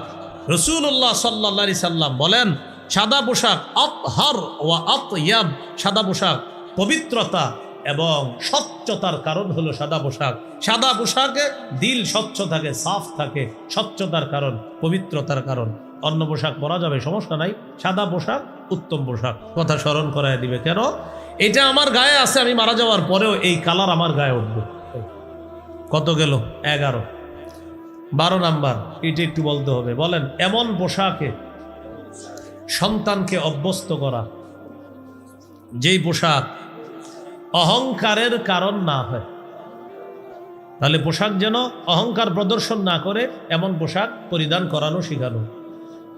S1: রাসূলুল্লাহ সাল্লাল্লাহু আলাইহি সাল্লাম বলেন, সাদা পোশাক আতহার ওয়া আতয়াব, সাদা পোশাক পবিত্রতা এবং স্বচ্ছতার কারণ হলো সাদা পোশাক। সাদা পোশাকে দিল স্বচ্ছ থাকে, সাফ থাকে, স্বচ্ছতার কারণ, পবিত্রতার কারণ। অন্য পোশাক পরা যাবে, সমস্যা নাই, সাদা পোশাক উত্তম পোশাক। কথা স্মরণ করায় দিবে, কেন এটা আমার গায়ে আছে, আমি মারা যাওয়ার পরেও এই কালার আমার গায়ে উঠবে। কত গেল? 11। 12 নাম্বার, এটা একটু বলতে হবে। বলেন এমন পোশাকে সন্তানকে অভ্যস্ত করা যেই পোশাক অহংকারের কারণ না হয়। তাহলে পোশাক যেন অহংকার প্রদর্শন না করে এমন পোশাক পরিধান করানো শিখানো।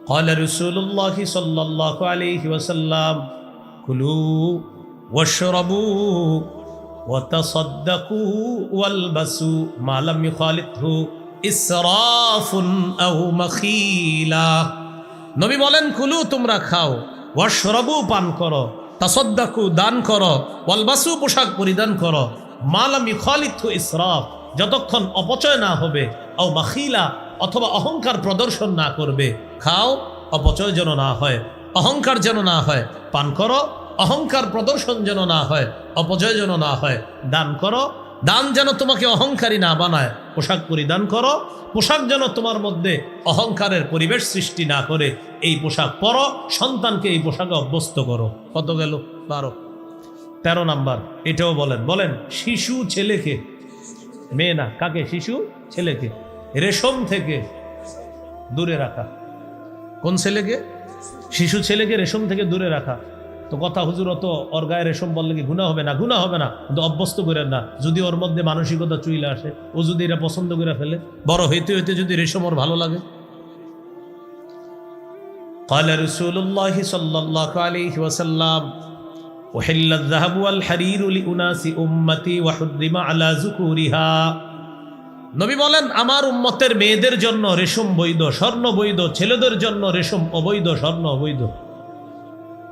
S1: ক্বালা রাসূলুল্লাহি সাল্লাল্লাহু আলাইহি ওয়াসাল্লাম কুলু ওয়াশরাবু ওয়া তাসাদ্দাকু ওয়ালবাসু মা লাম ইখালিতহু ইসরাফুন আও মাখিলা। নবী বলেন, কুলু তোমরা খাও, ওয়াশরাবু পান করো, তাসাদ্দাকু দান করো, ওয়ালবাসু পোশাক পরিধান করো, মা লাম ইখালিতহু ইসরাফ যতক্ষণ অপচয় না হবে, আও মাখিলা অথবা অহংকার প্রদর্শন না করবে। খাও, অপচয় যেন না হয়, অহংকার যেন না হয়। পান করো, অহংকার প্রদর্শন যেন না হয়, অপচয় যেন না হয়। দান করো, দান যেন তোমাকে অহংকারী না বানায়। পোশাক পরিধান করো, পোশাক যেন তোমার মধ্যে অহংকারের পরিবেশ সৃষ্টি না করে। এই পোশাক পরো, সন্তানকে এই পোশাকে অভ্যস্ত করো। কত গেল? 12। 13 নাম্বার, এটাও বলেন। বলেন শিশু ছেলেকে, মেয়ে না, কাকে? শিশু ছেলেকে রেশম থেকে দূরে রাখা। কোন ছেলেকে? শিশু ছেলেকে রেশম থেকে দূরে রাখা। তো কথা হুজুর, অত ওর গায়ে রেশম বললে কি গুনাহ হবে না? গুনাহ হবে না, কিন্তু অভ্যস্ত করেন না। যদি ওর মধ্যে মানসিকতা চুইলে আসে, ও যদি এটা পছন্দ করে ফেলে, বড় হইতে হইতে যদি রেশম ওর ভালো লাগে। قال رسول الله صلى الله عليه وسلم وحل الذهب والحرير لأناس أمتي وحرم على ذكورها। নবী বলেন, আমার উম্মতের মেয়েদের জন্য রেশম বৈধ, স্বর্ণ বৈধ, ছেলেদের জন্য রেশম অবৈধ, স্বর্ণ অবৈধ।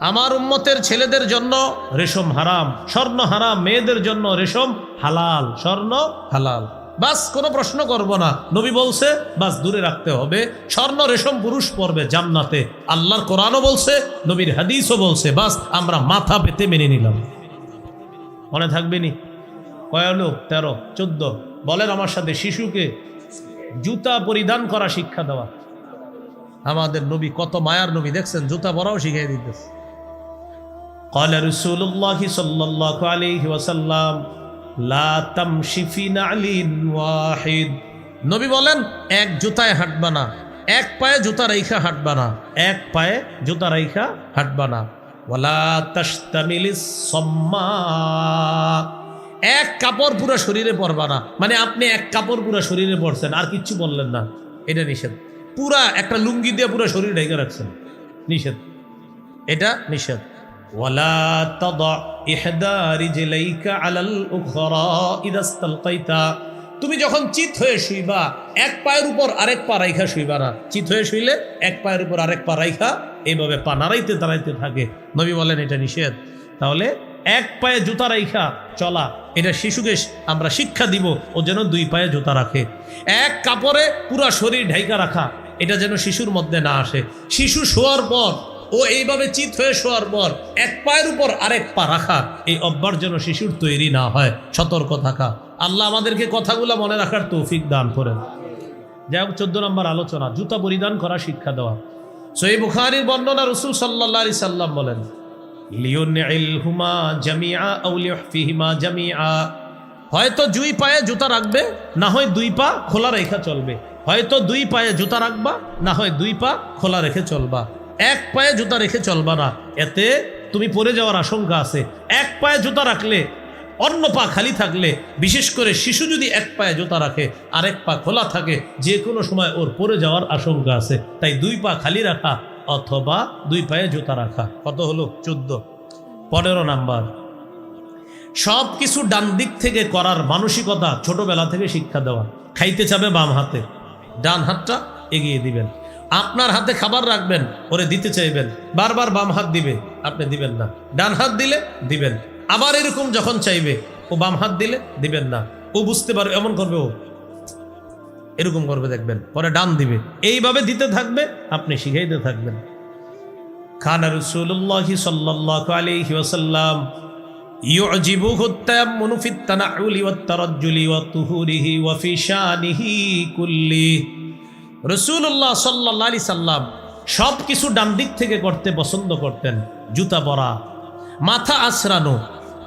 S1: আমার উম্মতের ছেলেদের জন্য রেশম হারাম, স্বর্ণ হারাম, মেয়েদের জন্য রেশম হালাল, স্বর্ণ হালাল। বাস কোনো প্রশ্ন করব না, নবী বলছে, বাস দূরে রাখতে হবে। স্বর্ণ রেশম পুরুষ পরবে জান্নাতে, আল্লাহর কোরআনও বলছে, নবীর হাদিসও বলছে। বাস আমরা মাথা পেতে মেনে নিলাম। মনে থাকবে নি? কয় হলো? 13, 14। বলেন আমার সাথে, শিশুকে জুতা পরিধান করা শিক্ষা দেওয়া। আমাদের নবী কত মায়ার নবী, দেখছেন জুতা পরাও শিখিয়ে দিতেছে। قال رسول الله صلى الله عليه وسلم لا تمشي في نعل واحد। নবী বলেন, এক জুতায় হাঁটবা না, এক পায়ে জুতা রাইখা হাঁটবা না, এক পায়ে জুতা রাইখা হাঁটবা না। ওয়ালা তাশতামিলিস সাম্মা, এক কাপড় পুরো শরীরে পরবা না। মানে আপনি এক কাপড় পুরো শরীরে পরছেন, আর কিচ্ছু বললেন না, এটা নিষেধ। পুরা একটা লুঙ্গি দিয়ে পুরো শরীর ঢেকে রাখছেন, নিষেধ, এটা নিষেধ। ওয়ালা তাদা ইহদা রিজলাইকা আলাল উখরা ইযা ইসতালকাইতা, তুমি যখন চিত হয়ে শুইবা এক পায়ের উপর আরেক পা রাইখা শুইবা না। চিত হয়ে শুইলে এক পায়ের উপর আরেক পা রাইখা এইভাবে পা নাড়াইতে দাঁড়াইতে থাকে। নবী বলেন এটা নিষেধ। তাহলে এক পায়ে জুতা রাইখা চলা, এটা শিশুকে আমরা শিক্ষা দিব, ও যেন দুই পায়ে জুতা রাখে। এক কাপড়ে পুরা শরীর ঢাইকা রাখা, এটা যেন শিশুর মধ্যে না আসে। শিশু শোয়ার পর ও এইভাবে চিত হয়ে শোয়ার পর এক পায়ের উপর আরেক পা রাখা, এই অভ্যাস যেন শিশুর তৈরি না হয়, সতর্ক থাকা। আল্লাহ আমাদেরকে কথাগুলো মনে রাখার তৌফিক দান করেন। যাই হোক, 14 নম্বর আলোচনা, জুতা পরিধান করা শিক্ষা দেওয়া। সহিহ বুখারীর বর্ণনা, রাসূল সাল্লাল্লাহু আলাইহি সাল্লাম বলেন, লিউনইলহুমা জামিআ আও লিউহফিহিমা জামিআ, হয়তো দুই পায়ে জুতা রাখবে, না হয় দুই পা খোলা রেখে চলবে। হয়তো দুই পায়ে জুতা রাখবা, না হয় দুই পা খোলা রেখে চলবা। এক পায়ে জুতা রেখে চলবা না, এতে তুমি পড়ে যাওয়ার আশঙ্কা আছে। এক পায়ে জুতা রাখলে, অন্য পা খালি থাকলে, বিশেষ করে শিশু যদি এক পায়ে জুতা রাখে আরেক পা খোলা থাকে, যে কোনো সময় ওর পড়ে যাওয়ার আশঙ্কা আছে। তাই দুই পা খালি রাখা অথবা দুই পায়ে জুতা রাখা। কত হলো? 14। 15 নাম্বার, সব কিছু ডান দিক থেকে করার মানসিকতা ছোটবেলা থেকে শিক্ষা দেওয়া। খাইতে চাবে বাম হাতে, ডান হাতটা এগিয়ে দিবেন। আপনার হাতে খাবার রাখবেন, ওরে দিতে চাইবেন, বারবার বাম হাত দিবে, আপনি দিবেন না। ডান হাত দিলে দিবেন। আবার এরকম যখন চাইবে, ও বাম হাত দিলে দিবেন না। ও বুঝতে পারবে, এমন করবে, ও এরকম করবে, দেখবেন পরে ডান দিবে। এইভাবে দিতে থাকবে, আপনি শিখাইতে থাকবেন। কানা রাসূলুল্লাহ সাল্লাল্লাহু আলাইহি ওয়াসাল্লাম ইউজিবুহু তায়াম্মুনু ফিত তানাউলি ওয়াত তারাজ্জুলি ওয়াত তুহুরিহি ওয়া ফি শানিহি কুল্লি। রাসূলুল্লাহ সাল্লাল্লাহু আলাইহি সাল্লাম সব কিছু ডান দিক থেকে করতে পছন্দ করতেন। জুতা পরা, মাথা আছড়ানো,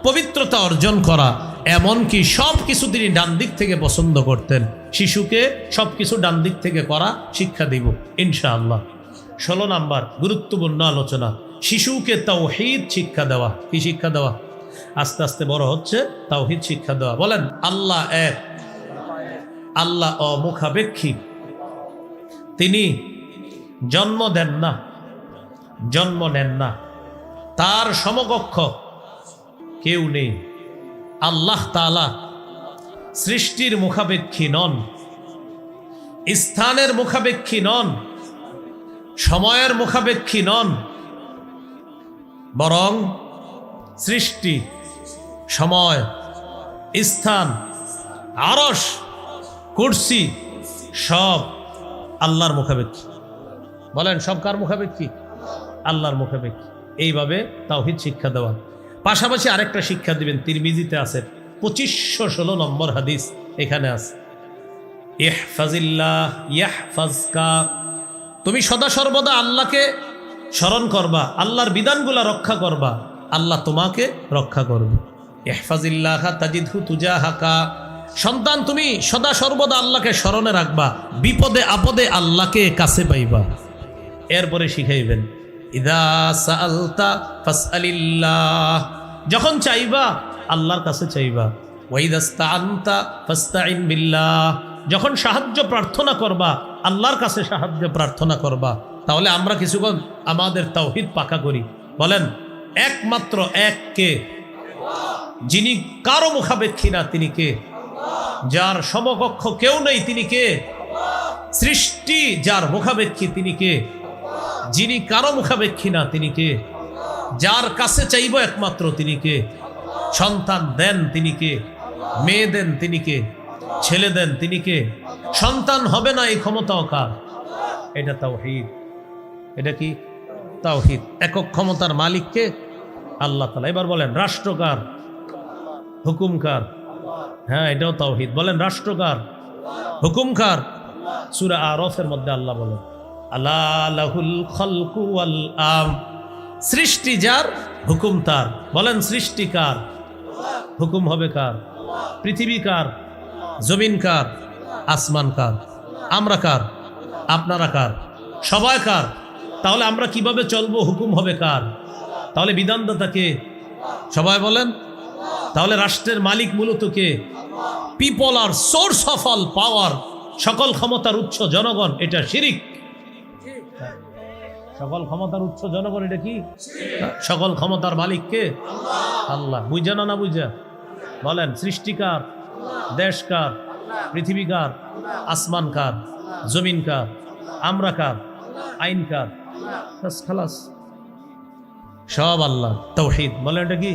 S1: পবিত্রতা অর্জন করা, এমনকি সব কিছু তিনি ডান দিক থেকে পছন্দ করতেন। শিশুকে সব কিছু ডান দিক থেকে করা শিক্ষা দিব ইনশাআল্লাহ। 16 নাম্বার গুরুত্বপূর্ণ আলোচনা, শিশুকে তাওহীদ শিক্ষা দেওয়া। কি শিক্ষা দেওয়া? আস্তে আস্তে বড় হচ্ছে, তাওহীদ শিক্ষা দেওয়া। বলেন, আল্লাহ এক, আল্লাহ অমুখাপেক্ষী, তিনি জন্ম দেন না, জন্ম নেন না, তার সমকক্ষ কেউ নেই। আল্লাহ তাআলা সৃষ্টির মুখাপেক্ষী নন, স্থানের মুখাপেক্ষী নন, সময়ের মুখাপেক্ষী নন, বরং সৃষ্টি, সময়, স্থান, আরশ, কুরসি সব আল্লাহর মুখাপেক্ষী। বলেন, সব কার মুখাপেক্ষী? আল্লাহর মুখাপেক্ষী। এইভাবে তাওহীদ শিক্ষা দেওয়া। পাশাপাশি আরেকটা শিক্ষা দিবেন, তিরমিজিতে আছে, 2516 নম্বর হাদিস, এখানে আছে, ইহফাজিল্লাহ ইয়াহফাজকা, তুমি সদা সর্বদা আল্লাহকে স্মরণ করবা, আল্লাহর বিধানগুলা রক্ষা করবা, আল্লাহ তোমাকে রক্ষা করবে। ইহফাজিল্লাহ তাজিদহু তুজাহাকা, সন্তান তুমি সদা সর্বদা আল্লাহকে স্মরণে রাখবা, বিপদে আপদে আল্লাহকে কাছে পাইবা। এরপরে শিখাইবেন, ইদা সাআলতা ফাসআলিল্লাহ, যখন চাইবা আল্লাহর কাছে চাইবা। ওয়া ইদাস্তাআনতা ফাস্তাইন বিল্লাহ, যখন সাহায্য প্রার্থনা করবা আল্লাহর কাছে সাহায্য প্রার্থনা করবা। তাহলে আমরা কিছুক্ষণ আমাদের তাওহীদ পাকা করি। বলেন, একমাত্র এক কে? যিনি কারো মুখাপেক্ষী না, তিনি কে? যার সমকক্ষ কেউ নেই, তিনি কে? সৃষ্টি যার মুখাপেক্ষী, তিনি কে? যিনি কারো মুখাপেক্ষী না, তিনি কে? যার কাছে চাইব একমাত্র, তিনি কে? সন্তান দেন, তিনি কে? মেয়ে দেন, তিনি কে? ছেলে দেন, তিনি কে? সন্তান হবে না, এই ক্ষমতাও কার? এটা তাওহীদ। এটা কি? তাওহীদ। একক ক্ষমতার মালিক কে? আল্লাহ তাআলা। এবার বলেন, রাষ্ট্র কার? হুকুম কার? হ্যাঁ, এটাও তাওহীদ। বলেন, রাষ্ট্র কার? হুকুম কার? সূরা আরাফের মধ্যে আল্লাহ বলেন, আলা লাহুল খালকু ওয়াল আম, সৃষ্টি যার, হুকুম তার। বলেন, সৃষ্টি কার? হুকুম হবে কার? পৃথিবী কার? জমিন কার? আসমান কার? আমরা কার? আপনারা কার? সবাই কার? তাহলে আমরা কিভাবে চলবো? হুকুম হবে কার? তাহলে বিধানদাতা কে? সবাই বলেন। তাহলে রাষ্ট্রের মালিক মূলত কে? People are source of all power, সকল ক্ষমতার উৎস জনগণ। এটা শিরিক। সকল ক্ষমতার উৎস জনগণ, এটা কি? সকল ক্ষমতার মালিক কে? আল্লাহ। বুঝা না বুঝা? বলেন, সৃষ্টি কার? দেশ কার? পৃথিবী কার? আসমান কার? জমিন কার? আমরা কার? আইন কার? খালাস। সব আল্লাহ। তাওহীদ বলেন, এটা কি?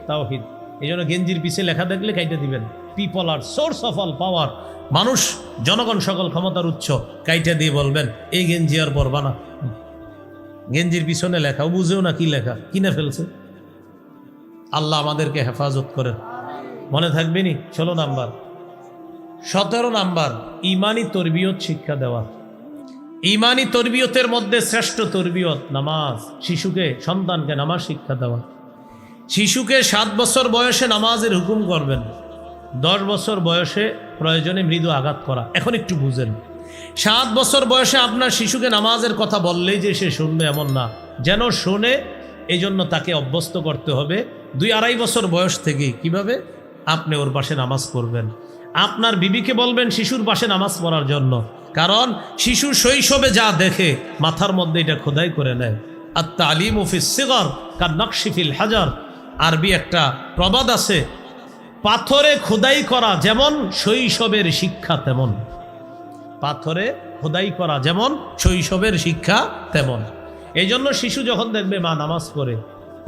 S1: তাওহীদ। এই জন্য গেঞ্জির পিছে লেখা দেখলে কাইটে দিবেন, people are source of all power. মানুষ, জনগণ সকল ক্ষমতার উৎস। কাইটে দিয়ে বলবেন এই গেঞ্জি আর পরবা না। গেঞ্জির পিছনে লেখা, ও বুঝেও না কি লেখা, কিনে ফেলছে। আল্লাহ আমাদেরকে হেফাজত করেন। মনে থাকবে নি? 16 নাম্বার। 17 নাম্বার, ইমানি তরবিয়ত শিক্ষা দেওয়া। ইমানি তরবিয়তের মধ্যে শ্রেষ্ঠ তরবিয়ত নামাজ। শিশুকে, সন্তানকে নামাজ শিক্ষা দেওয়া। শিশুকে 7 বছর বয়সে নামাজের হুকুম করবেন, 10 বছর বয়সে প্রয়োজনে মৃদু আঘাত করা। এখন একটু বুঝেন, 7 বছর বয়সে আপনার শিশুকে নামাজের কথা বললেই যে সে শুনবে এমন না, যেন শোনে এই জন্য তাকে অভ্যস্ত করতে হবে 2-2.5 বছর বয়স থেকে কিভাবে আপনি ওর পাশে নামাজ পড়বেন। আপনার বিবিকে বলবেন শিশুর পাশে নামাজ পড়ার জন্য, কারণ শিশু শৈশবে যা দেখে মাথার মধ্যে এটা খোদাই করে নেয়। আত-তালিমু ফিস সিগর কান-নাকশি ফিল হাজার। আরবি একটা প্রবাদ আছে, পাথরে খোদাই করা যেমন শৈশবের শিক্ষা তেমন। পাথরে খোদাই করা যেমন শৈশবের শিক্ষা তেমন। এই জন্য শিশু যখন দেখবে মা নামাজ পড়ে,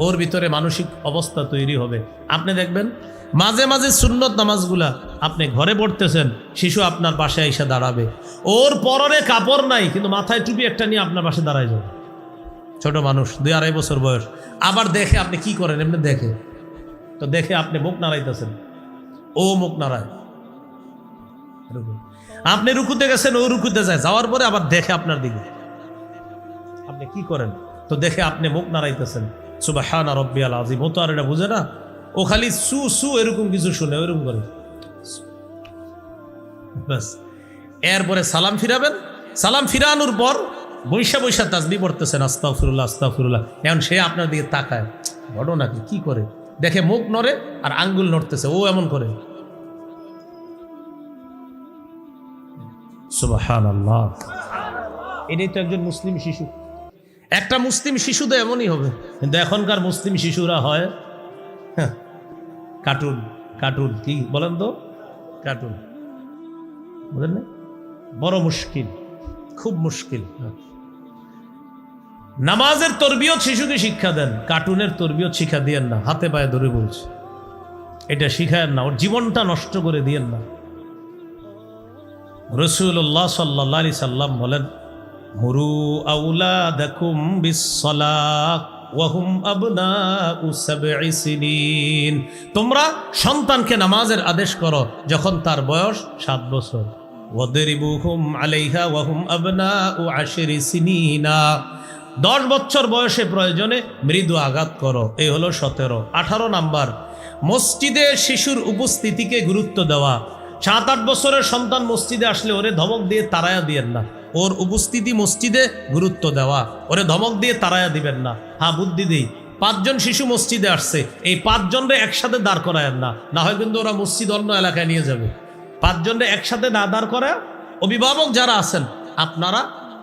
S1: ওর ভিতরে মানসিক অবস্থা তৈরি হবে। আপনি দেখবেন মাঝে মাঝে সুন্নত নামাজগুলা আপনি ঘরে পড়তেছেন, শিশু আপনার পাশে এসে দাঁড়াবে, ওর পরনে কাপড় নাই কিন্তু মাথায় টুপি একটা নিয়ে আপনার পাশে দাঁড়ায় যাবে। ছোট মানুষ, 2-2.5 বছর বয়স। আবার দেখে আপনি কি করেন, এমনি দেখে তো দেখে আপনি মুখ নাড়াইতেছেন, ও মুখ নাড়ায়। আপনি রুকুতে গেছেন, ও রুকুতে যায়, যাওয়ার পরে আবার দেখে আপনার দিকে, আপনি কি করেন তো দেখে আপনি মুখ নাড়াইতেছেন। সুবহানা রাব্বিয়াল আযীম। ও তো আর এটা বুঝে না, ও খালি সু সু এরকম কিছু শুনে, ওইরকম করে ব্যাস। এরপরে সালাম ফিরাবেন, সালাম ফিরানোর পর বৈশা বৈশা তাসবিহ পড়তেছেন, আস্তাগফিরুল্লাহ আস্তাগফিরুল্লাহ। এখন সে আপনার দিকে তাকায়, বড় নাকি কি করে, দেখে মুখ নড়ে আর আঙ্গুল নড়তেছে, ও এমন করে। সুবহানাল্লাহ। এটাই তো একজন মুসলিম শিশু। একটা মুসলিম শিশু তো এমনই হবে, কিন্তু এখনকার মুসলিম শিশুরা হয় কার্টুন। কার্টুন কি বলেন তো? কার্টুন বুঝলেন না? বড় মুশকিল, খুব মুশকিল। নামাজের তরবিয়ত শিশুকে শিক্ষা দেন, কার্টুনের তরবিয়ত শিক্ষা দিয়েন না। হাতে পায়ে ধরে বলছে, এটা শিখায়েন না, ওর জীবনটা নষ্ট করে দিয়েন না। রাসূলুল্লাহ সাল্লাল্লাহু আলাইহি সাল্লাম বলেন, মুরু আওলাদাকুম বিস-সালাহ ওয়া হুম আবনাউ 7 সিনিন। তোমরা সন্তানকে নামাজের আদেশ করো যখন তার বয়স 7 বছর। ওয়াদরিবুহুম আলাইহা ওয়া হুম আবনাউ 10 সিনিনা। 10 বছর বয়সে প্রয়োজনে মৃদু আঘাত করো। এই হলো 17। 18 নাম্বার, মসজিদে শিশুর উপস্থিতিকে গুরুত্ব দেওয়া। 7-8 বছরের সন্তান মসজিদে আসলে ওরে ধমক দিয়ে তাড়ায়া দিয়েন না, ওর উপস্থিতি মসজিদে গুরুত্ব দেওয়া, ওরে ধমক দিয়ে তাড়ায়া দিবেন না। হ্যাঁ, বুদ্ধি দিই, 5 জন শিশু মসজিদে আসছে, এই 5 জনরে একসাথে দাঁড় করায়েন না, না হয় কিন্তু ওরা মসজিদ অন্য এলাকায় নিয়ে যাবে। 5 জনরে একসাথে না দাঁড় করা, অভিভাবক যারা আছেন আপনারা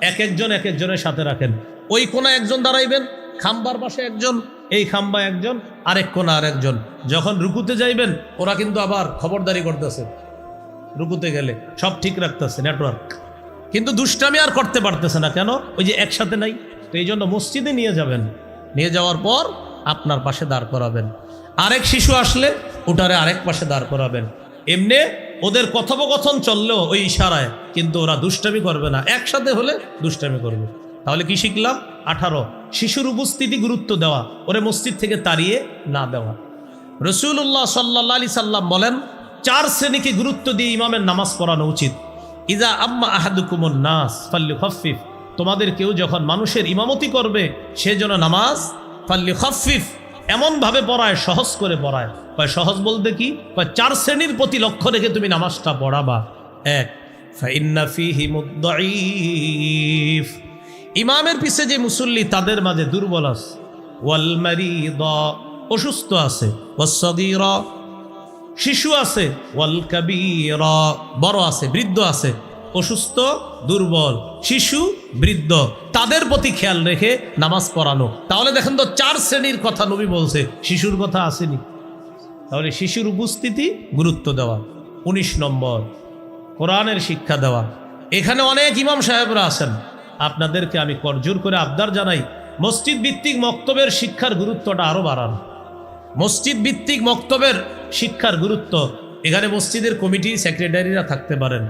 S1: এক একজনের সাথে রাখেন। ওই কোনায় একজন দাঁড়াইবেন, খাম্বার পাশে একজন, এই খাম্বা একজন, আরেক কোনা আরেকজন। যখন রুকুতে যাইবেন ওরা কিন্তু আবার খবরদারি করতেছে, রুকুতে গেলে সব ঠিক রাখতেছে নেটওয়ার্ক, কিন্তু দুষ্টামি আর করতে পারতেছে না। কেন? ওই যে একসাথে নাই। তো এই জন্য মসজিদে নিয়ে যাবেন, নিয়ে যাওয়ার পর আপনার পাশে দাঁড় করাবেন। আরেক শিশু আসলে ওটারে আরেক পাশে দাঁড় করাবেন। এমনি ওদের কথোপকথন চললেও ওই ইশারায়, কিন্তু ওরা দুষ্টামি করবে না, একসাথে হলে দুষ্টামি করবে। তাহলে কি শিখলাম? 18, শিশুর উপস্থিতি গুরুত্ব দেওয়া, ওরে মসজিদ থেকে তাড়িয়ে না দেওয়া। রাসূলুল্লাহ সাল্লাল্লাহু আলাইহি সাল্লাম বলেন, 4 শ্রেণীকে গুরুত্ব দিয়ে ইমামের নামাজ পড়ানো উচিত। ইজা আম্মা আহাদুকুমুন নাস ফাল্যুখাফফিফ। তোমাদের কেউ যখন মানুষের ইমামতি করবে সে যেন নামাজ ফাল্যুখাফফিফ এমনভাবে পড়ায়, সহজ করে পড়ায়। সহজ বলতে কি? 4 শ্রেণীর প্রতি লক্ষ্য রেখে তুমি নামাজটা পড়াবা। 1, ফাইন্না ফীহি মুদ্দাঈফ। ইমামের পিছে যে মুসল্লি তাদের মাঝে দুর্বল আছে, ওয়াল মারিদা অসুস্থ আছে, ওয়াস-সাগীরা শিশু আছে, ওয়াল কাবীরা বড় আছে, বৃদ্ধ আছে। অসুস্থ, দুর্বল, শিশু, বৃদ্ধ, তাদের প্রতি খেয়াল রেখে নামাজ পড়ানো। তাহলে দেখেন তো 4 শ্রেণীর কথা নবী বলছে, শিশুর কথা আসেনি। তাহলে শিশুর উপস্থিতি গুরুত্ব দেওয়া। 19 নম্বর, কোরআনের শিক্ষা দেওয়া। এখানে অনেক ইমাম সাহেবরা আছেন, আপনাদেরকে আমি করজোর করে আবদার জানাই, মসজিদ ভিত্তিক মক্তবের শিক্ষার গুরুত্বটা আরো বাড়ান। মসজিদ ভিত্তিক মক্তবের শিক্ষার গুরুত্ব, এখানে মসজিদের কমিটি সেক্রেটারিরা থাকতে পারেন।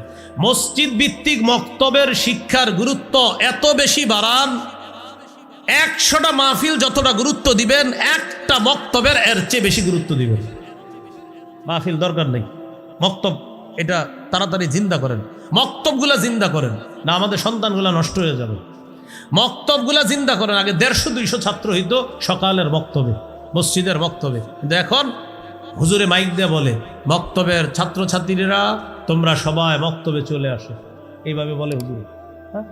S1: মসজিদ ভিত্তিক মক্তবের শিক্ষার গুরুত্ব এত বেশি বাড়ান, 100টা মাহফিল যতটা গুরুত্ব দিবেন, একটা মক্তবের এর চেয়ে বেশি গুরুত্ব দিবেন। মাহফিল দরকার নেই, মক্তব এটা তাড়াতাড়ি জিন্দা করেন, মক্তবগুলা জিন্দা করেন, না আমাদের সন্তানগুলা নষ্ট হয়ে যাবে। মক্তবগুলা জিন্দা করেন। আগে 150-200 ছাত্র হইত সকালের মক্তবে, মসজিদের মক্তবে, কিন্তু এখন হুজুরে মাইক দিয়ে বলে মক্তবের ছাত্রছাত্রীরা তোমরা সবাই মক্তবে চলে আসো, এইভাবে বলে হুজুর। হ্যাঁ,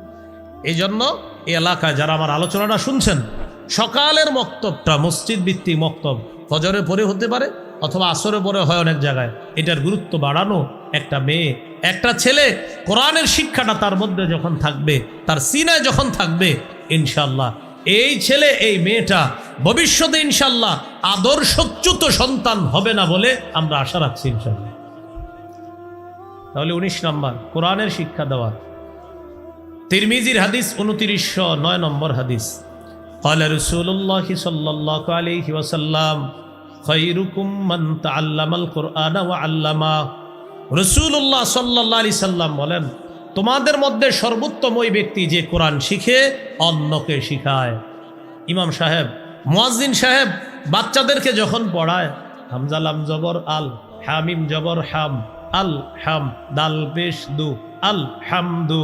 S1: এই জন্য এই এলাকায় যারা আমার আলোচনাটা শুনছেন, সকালের মক্তবটা মসজিদ ভিত্তিক মক্তব, ফজরের পরে হতে পারে অথবা আসরের পরে হয় অনেক জায়গায়, এটার গুরুত্ব বাড়ানো। একটা মেয়ে, একটা ছেলে কোরআনের শিক্ষাটা তার মধ্যে যখন থাকবে, তার সিনায় যখন থাকবে, ইনশাল্লাহ এই ছেলে এই মেয়েটা ভবিষ্যতে ইনশাল্লাহ আদর্শচ্যুত সন্তান হবে না বলে আমরা আশা রাখছি ইনশাল্লাহ। তাহলে 19 নম্বর কোরআনের শিক্ষা দেওয়া। তিরমিজির হাদিস 2909 নম্বর হাদিস, ক্বালা রাসূলুল্লাহ সাল্লাল্লাহু আলাইহি ওয়াসাল্লাম খায়রুকুম মান তাআল্লামাল কুরআনা ওয়া আল্লামা। রাসূলুল্লাহ সাল্লাল্লাহু আলাইহি সাল্লাম বলেন, তোমাদের মধ্যে সর্বোত্তম ওই ব্যক্তি যে কোরআন শিখে অন্যকে শিখায়। ইমাম সাহেব, মুয়াজ্জিন সাহেব বাচ্চাদেরকে যখন পড়ায়, হামজা লাম জবর আল, হামিম জবর হাম, আল হাম, দাল পেশ দু, আল হামদু।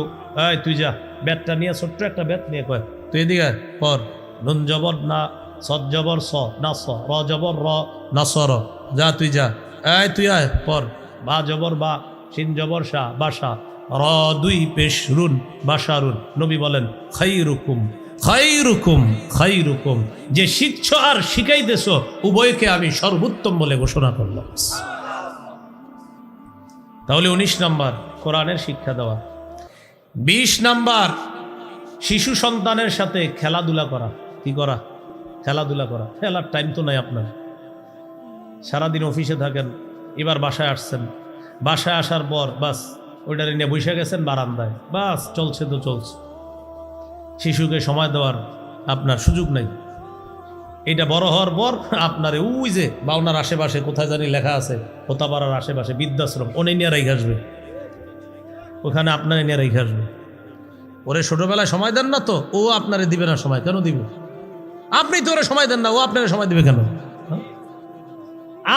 S1: এই তুই যা, ব্যাটটা নিয়ে, ছোট্ট একটা ব্যাট নিয়ে কয় তুই এদিকে পর, নুন জবর না, সদ জবর স না স, র জবর র না সর, যা তুই যা, এই তুই আয় পর, বা জবর বা, শিন জবর শাহ বাসা, র দুই পেশ রুন বাসারুন। নবী বলেন খাইরুকুম খাইরুকুম খাইরুকুম, যে শিখছ আর শিখাইতেছ উভয়কে আমি সর্বোত্তম বলে ঘোষণা করলাম। তাহলে 19 নম্বর কোরআনের শিক্ষা দেওয়া। 20 নম্বর শিশু সন্তানের সাথে খেলাধুলা করা। কি করা? খেলাধুলা করা। খেলার টাইম তো নাই আপনার, সারাদিন অফিসে থাকেন, এবার বাসায় আসছেন, বাসায় আসার পর বাস ওইটারে নিয়ে বসে গেছেন বারান্দায়, বাস চলছে তো চলছে, শিশুকে সময় দেওয়ার আপনার সুযোগ নাই। এটা বড় হওয়ার পর আপনার ওই যে বাউনার আশেপাশে কোথায় জানি লেখা আছে, হোতাপাড়ার আশেপাশে বৃদ্ধাশ্রম, ওনে নিয়ে রেখে আসবে, ওখানে আপনারে নিয়ে রেখে আসবে। ওরে ছোটবেলায় সময় দেন না তো, ও আপনারে দিবে না সময়। কেন দিবে? আপনি তো ওরে সময় দেন না, ও আপনারে সময় দিবে কেন?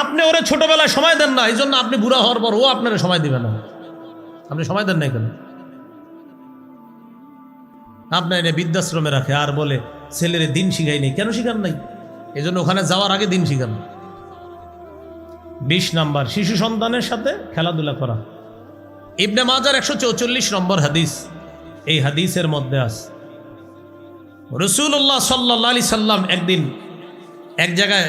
S1: আপনি ওরে ছোটবেলায় সময় দেন না, এই জন্য আপনি বুড়া হওয়ার পর ও আপনারে সময় দিবে না। আপনি সময় দেন না কেন? আপনার এনে বৃদ্ধাশ্রমে রাখে আর বলে ছেলের দিন শিখাই নেই। কেন শিখান নাই? এই জন্য ওখানে যাওয়ার আগে দিন শিখান। 20 নম্বর শিশু সন্তানের সাথে খেলাধুলা করা। ইবনে মাজার 144 নম্বর হাদিস, এই হাদিসের মধ্যে আছে রাসূলুল্লাহ সাল্লাল্লাহু আলাইহি সাল্লাম একদিন এক জায়গায়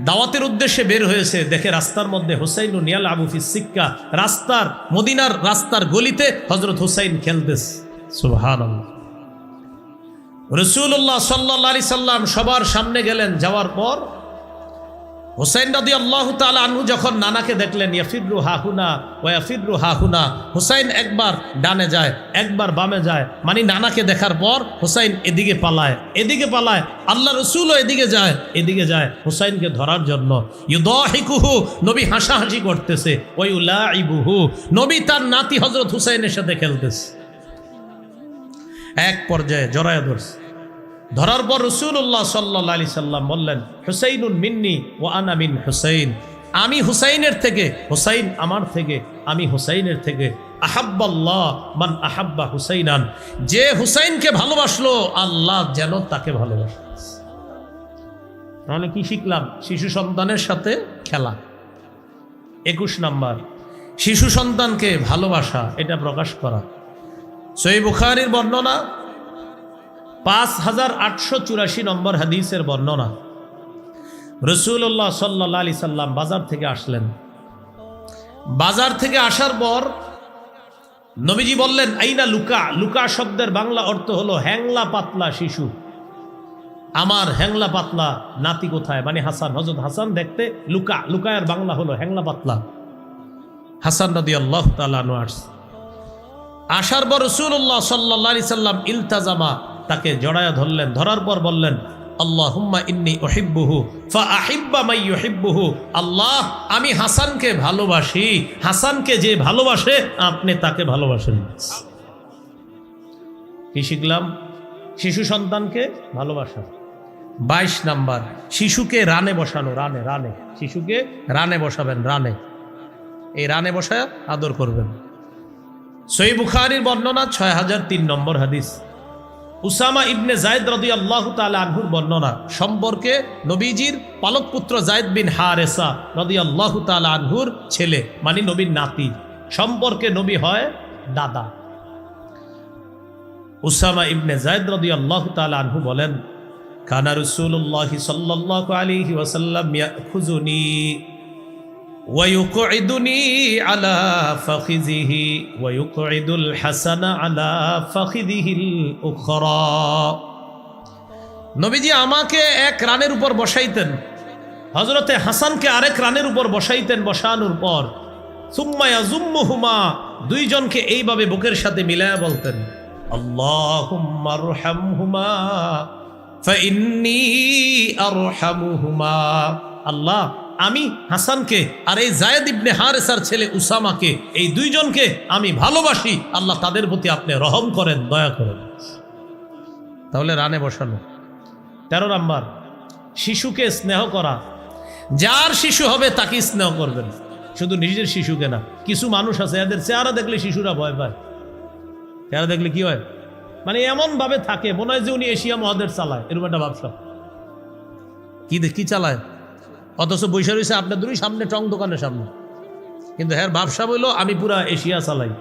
S1: দাওয়াতের উদ্দেশ্যে বের হয়েছে, দেখে রাস্তার মধ্যে হুসাইন ইয়ালআবু ফিস সিক্কা, রাস্তার মদিনার রাস্তার গলিতে হযরত হুসাইন খেলতেছে। সুবহানাল্লাহ। রাসূলুল্লাহ সাল্লাল্লাহু আলাইহি সাল্লাম সবার সামনে গেলেন, যাওয়ার পর হুসাইন রাদিয়াল্লাহু তাআলা আনহু যখন নানাকে দেখলেন ইয়াফিরু হাহুনা ওয়া ইয়াফিরু হাহুনা, হুসাইন একবার ডানে যায় একবার বামে যায়, মানে নানাকে দেখার পর হুসাইন এদিকে পালায় এদিকে পালায়, আল্লাহ রাসূলও এদিকে যায় হুসাইনকে ধরার জন্য। ইউদাহিকুহু, নবী হাসাহাসি করতেছে, ওয়া ইউলাইবুহু, নবী তার নাতি হযরত হুসাইনের সাথে খেলতেছে। এক পর্যায়ে জড়ায়া ধরছে, ধরার পর রাসূলুল্লাহ সাল্লাল্লাহু আলাইহি সাল্লাম বললেন হুসাইনুন মিন্নি ওয়া আনা মিন হুসাইন, আমি হুসাইনের থেকে, হুসাইন আমার থেকে, আমি হুসাইনের থেকে। আহাব্বাল্লাহ মান আহাব্বা হুসাইনান, যে হুসাইনকে ভালোবাসলো আল্লাহ যেন তাকে ভালোবাসে। তাহলে কি শিখলাম? শিশু সন্তানের সাথে খেলা। 21 নম্বর শিশু সন্তানকে ভালোবাসা, এটা প্রকাশ করা। সহিহ বুখারীর বর্ণনা 5884 নম্বর হাদিসের বর্ণনা, রাসূলুল্লাহ সাল্লাল্লাহু আলাইহি সাল্লাম বাজার থেকে আসলেন। বাজার থেকে আসার পর নবীজি বললেন আইনা লুকা। লুকা শব্দের বাংলা অর্থ হলো হ্যাংলা পাতলা শিশু। আমার হ্যাংলা পাতলা নাতি কোথায়? মানে হাসান, হযরত হাসান দেখতে লুকা, লুকায়ের বাংলা হলো হ্যাংলা পাতলা। হাসান রাদিয়াল্লাহু তাআলা আনহু আসার পর রাসূলুল্লাহ সাল্লাল্লাহু আলাইহি সাল্লাম ইলতাজামা তাকে জড়ায়া ধরলেন, ধরার পর বললেন, আল্লাহুম্মা ইন্নী উহিব্বুহু ফাআহিব্বা মান ইউহিব্বুহু। আল্লাহ, আমি হাসানকে ভালোবাসি, হাসানকে যে ভালোবাসে আপনি তাকে ভালোবাসেন। কি শিখলাম? শিশু সন্তানকে ভালোবাসা। 22 নাম্বার, শিশুকে রানে বসানো। রানে রানে শিশুকে রানে বসাবেন, রানে। এই রানে বসায় আদর করবেন। সহিহ বুখারীর বর্ণনা 6003 নম্বর হাদিস। উসামা ইবনে যায়েদ রাদিয়াল্লাহু তাআলা আনহুর বর্ণনা সম্পর্কে নবীজির পালক পুত্র যায়েদ বিন হারেসা রাদিয়াল্লাহু তাআলা আনহুর ছেলে, মানে নবীর নাতি সম্পর্কে নবী হয় দাদা। উসামা ইবনে যায়েদ রাদিয়াল্লাহু তাআলা আনহু বলেন, কানা রাসূলুল্লাহ সাল্লাল্লাহু আলাইহি ওয়াসাল্লাম ইয়াখুযুনি ওয়া ইউকঈদুনি আলা ফাখিযিহি ওয়া ইউকঈদুল হাসানা আলা ফাখিযিহিল উখরা। নবীজি আমাকে এক রানের উপর বসাইতেন, হযরতে হাসানকে আরেক রানের উপর বসাইতেন। বসানোর পর সুম্মা ইয়াজুম্মুহুমা, দুইজনকে এইভাবে বুকের সাথে মিলায়া বলতেন, আল্লাহুম্মা আরহামহুমা ফাইন্নী আরহামুহুমা। আল্লাহ, আমি হাসানকে আর এই যায়েদ ইবনে হারেসার ছেলে উসামাকে, এই দুইজনকে আমি ভালোবাসি, আল্লাহ তাদের প্রতি আপনি রহম করেন, দয়া করেন। তাহলে রানে বসানো। 13 নাম্বার, শিশুকে স্নেহ করা। যার শিশু হবে তাকে স্নেহ করবেন, শুধু নিজের শিশুকে না। কিছু মানুষ আছে এদের চেহারা দেখলে শিশুরা ভয় পায়। চেহারা দেখলে কি হয়, মানে এমন ভাবে থাকে মনে হয় যে উনি এশিয়া মহাদেশ চালায়, এরকম একটা ব্যবসা। কি চালায়, অথচ বৈশা রয়েছে আপনার দুই সামনে, টং দোকানের সামনে, কিন্তু হ্যাঁ ব্যবসা বললো আমি পুরা এশিয়া চালাই।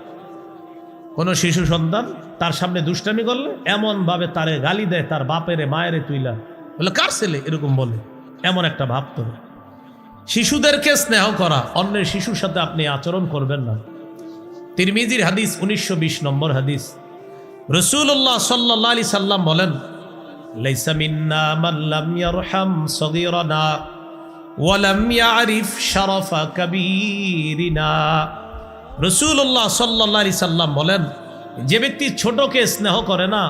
S1: কোন শিশু সন্তান তার সামনে দুষ্টামি করলে এমন ভাবে তারে গালি দেয়, তার বাপেরে মায়েরে তুইলা বলে কার ছেলে, এরকম বলে, এমন একটা ভাব তো। শিশুদেরকে স্নেহ করা, অন্যের শিশুর সাথে আপনি আচরণ করবেন না। তিরমিজির হাদিস 1920 নম্বর হাদিস। রাসূলুল্লাহ সাল্লাল্লাহু আলাইহি সাল্লাম বলেন, লাইসা মিন্না মান লাম ইয়ারহাম সগীরানা ওয়া লাম ইয়ারিফ শারাফা কাবীরিনা। রাসূলুল্লাহ সাল্লাল্লাহু আলাইহি সাল্লাম বলেন, যে ব্যক্তি ছোটকে স্নেহ করে না